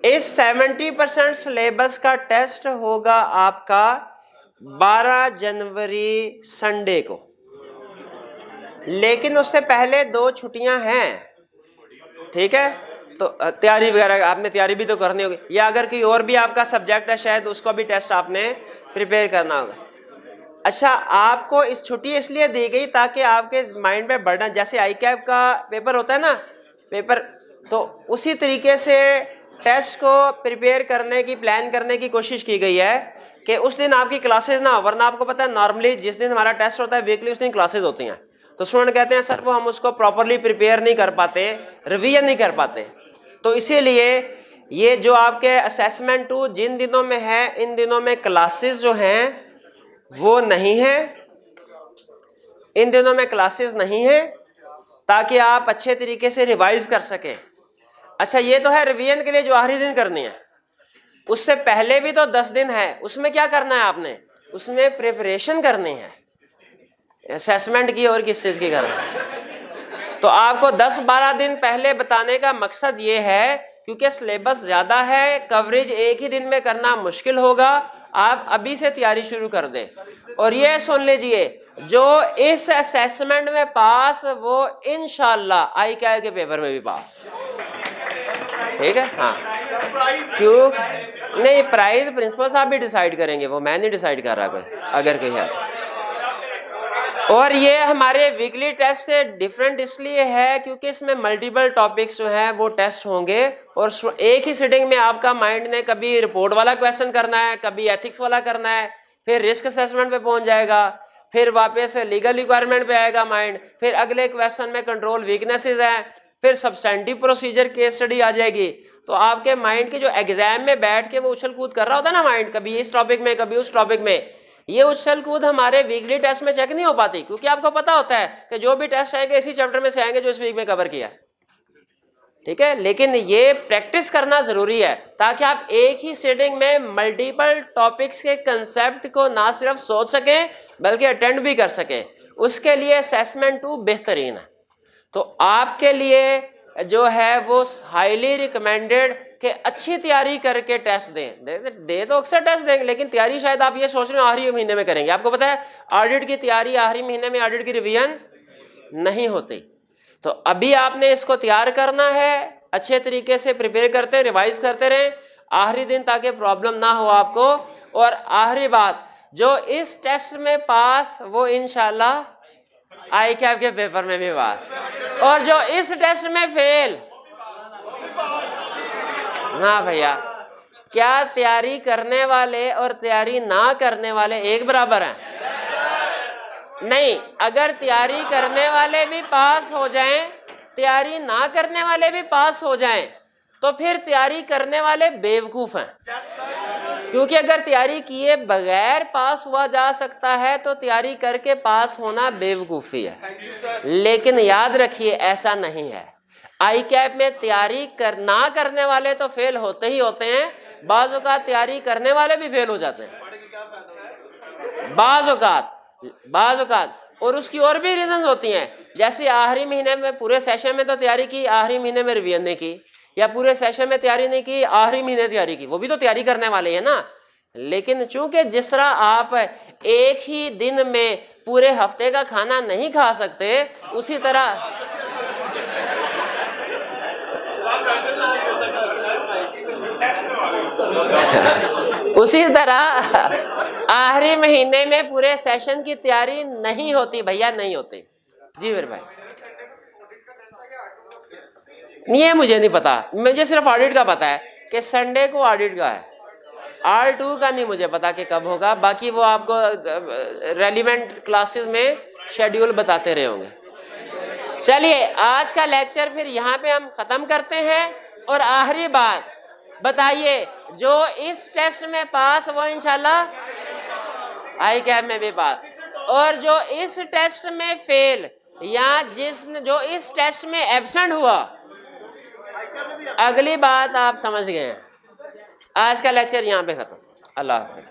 Speaker 1: इस 70% सिलेबस का टेस्ट होगा आपका 12 जनवरी संडे को। लेकिन उससे पहले 2 छुट्टियां हैं। ठीक है, तो तैयारी वगैरह आपने तैयारी भी तो करनी होगी, या अगर कोई और भी आपका सब्जेक्ट है शायद उसको भी टेस्ट आपने प्रिपेयर करना होगा। अच्छा, आपको इस छुट्टी इसलिए दी गई ताकि आपके माइंड में बर्डन, जैसे आईकैप का पेपर होता है ना पेपर, तो उसी तरीके से टेस्ट को प्रिपेयर करने की, प्लान करने की कोशिश की गई है कि उस दिन आपकी क्लासेस ना, वरना आपको पता है नॉर्मली जिस दिन हमारा टेस्ट होता है वीकली उस दिन क्लासेस होती हैं। तो स्टूडेंट कहते हैं सर वो हम उसको प्रॉपरली प्रिपेयर नहीं कर पाते, रिवीजन नहीं कर पाते। तो इसीलिए ये जो आपके असेसमेंट 2 जिन दिनों में है, इन दिनों में क्लासेस जो हैं वो नहीं है, इन दिनों में क्लासेस नहीं है, ताकि आप अच्छे तरीके से रिवाइज कर सकें। अच्छा, ये तो है रिवीजन के लिए जो आखिरी दिन करनी है। उससे पहले भी तो 10 दिन है, उसमें क्या करना है आपने? उसमें प्रिपरेशन करनी है असेसमेंट की और किस चीज की करना है। तो आपको 10-12 दिन पहले बताने का मकसद ये है क्योंकि सिलेबस ज्यादा है, कवरेज एक ही दिन में करना मुश्किल होगा। आप अभी से तैयारी शुरू कर दें। और ये सुन लीजिए, जो इस असेसमेंट में पास वो इंशाल्लाह ICAI के पेपर में भी पास। ठीक है? हाँ, क्यों नहीं? प्राइस प्रिंसिपल साहब भी डिसाइड करेंगे, वो मैं नहीं डिसाइड कर रहा कोई, अगर कोई है। और ये हमारे वीकली टेस्ट से डिफरेंट इसलिए है क्योंकि इसमें मल्टीपल टॉपिक्स जो हैं वो टेस्ट होंगे और एक ही सिटिंग में आपका माइंड ने कभी रिपोर्ट वाला क्वेश्चन करना है, कभी एथिक्स वाला करना है, फिर रिस्क असेसमेंट पे पहुंच जाएगा, फिर वापस लीगल रिक्वायरमेंट पे आएगा माइंड, फिर अगले क्वेश्चन में कंट्रोल वीकनेसेस हैं, फिर सब्सटेंटिव प्रोसीजर केस स्टडी आ जाएगी। तो आपके माइंड के जो एग्जाम में बैठ के वो उछल कूद कर रहा होता है ना माइंड, कभी इस टॉपिक में कभी उस टॉपिक में, ये उछल कूद हमारे वीकली टेस्ट में चेक नहीं हो पाती क्योंकि आपको पता होता है कि जो भी टेस्ट आएंगे इसी चैप्टर में से आएंगे जो इस वीक में कवर किया। ठीक है, लेकिन ये प्रैक्टिस करना जरूरी है ताकि आप एक ही सीटिंग में मल्टीपल टॉपिक्स के कंसेप्ट को ना सिर्फ सोच सकें बल्कि अटेंड भी कर सकें। उसके लिए असेसमेंट 2 बेहतरीन है। तो आपके लिए जो है वो हाईली रिकमेंडेड कि अच्छी तैयारी करके टेस्ट दें। दे तो अक्सर टेस्ट देंगे लेकिन तैयारी शायद आप ये सोच रहे हो आखिरी महीने में करेंगे। आपको पता है ऑडिट की तैयारी आखिरी महीने में ऑडिट की रिवीजन नहीं होती। तो अभी आपने इसको तैयार करना है, अच्छे तरीके से प्रिपेयर करते रिवाइज करते रहें आखिरी दिन ताकि प्रॉब्लम ना हो आपको। और आखिरी बात, जो इस टेस्ट में पास वो इंशाल्लाह ICAI के पेपर में भी पास, और जो इस टेस्ट में फेल ना भैया, क्या तैयारी करने वाले और तैयारी ना करने वाले एक बराबर हैं? नहीं, अगर तैयारी करने वाले भी पास हो जाएं, तैयारी ना करने वाले भी पास हो जाएं, तो फिर तैयारी करने वाले बेवकूफ हैं। क्योंकि अगर तैयारी किए बगैर पास हुआ जा सकता है तो तैयारी करके पास होना बेवकूफ़ी है। लेकिन याद रखिए ऐसा नहीं है। ICAI में तैयारी ना करने वाले तो फेल होते ही होते हैं, बाज़ औक़ात तैयारी करने वाले भी फेल हो जाते हैं, बाज़ औक़ात। और उसकी और भी रीजंस होती हैं, जैसे आखिरी महीने में पूरे सेशन में तो तैयारी की, आखिरी महीने में रिवीजन नहीं की, या पूरे सेशन में तैयारी नहीं की, आखिरी महीने तैयारी की, वो भी तो तैयारी करने वाले हैं ना। लेकिन चूंकि जिस तरह आप एक ही दिन में पूरे हफ्ते का खाना नहीं खा सकते, उसी तरह आखिरी महीने में पूरे सेशन की तैयारी नहीं होती भैया, नहीं होती। जी मेरे भाई, नहीं है, मुझे नहीं पता, मुझे सिर्फ ऑडिट का पता है कि संडे को ऑडिट का है, R2 का नहीं मुझे पता कि कब होगा, बाकी वो आपको रेलिवेंट क्लासेस में शेड्यूल बताते रहे होंगे। चलिए आज का लेक्चर फिर यहाँ पे हम खत्म करते हैं। और आखिरी बात बताइए, जो इस टेस्ट में पास वो इंशाल्लाह ICAI में भी पास, और जो इस टेस्ट में फेल या जो इस टेस्ट में एब्सेंट हुआ, अगली बात आप समझ गए हैं। आज का लेक्चर यहाँ पे खत्म। अल्लाह हाफ़िज़।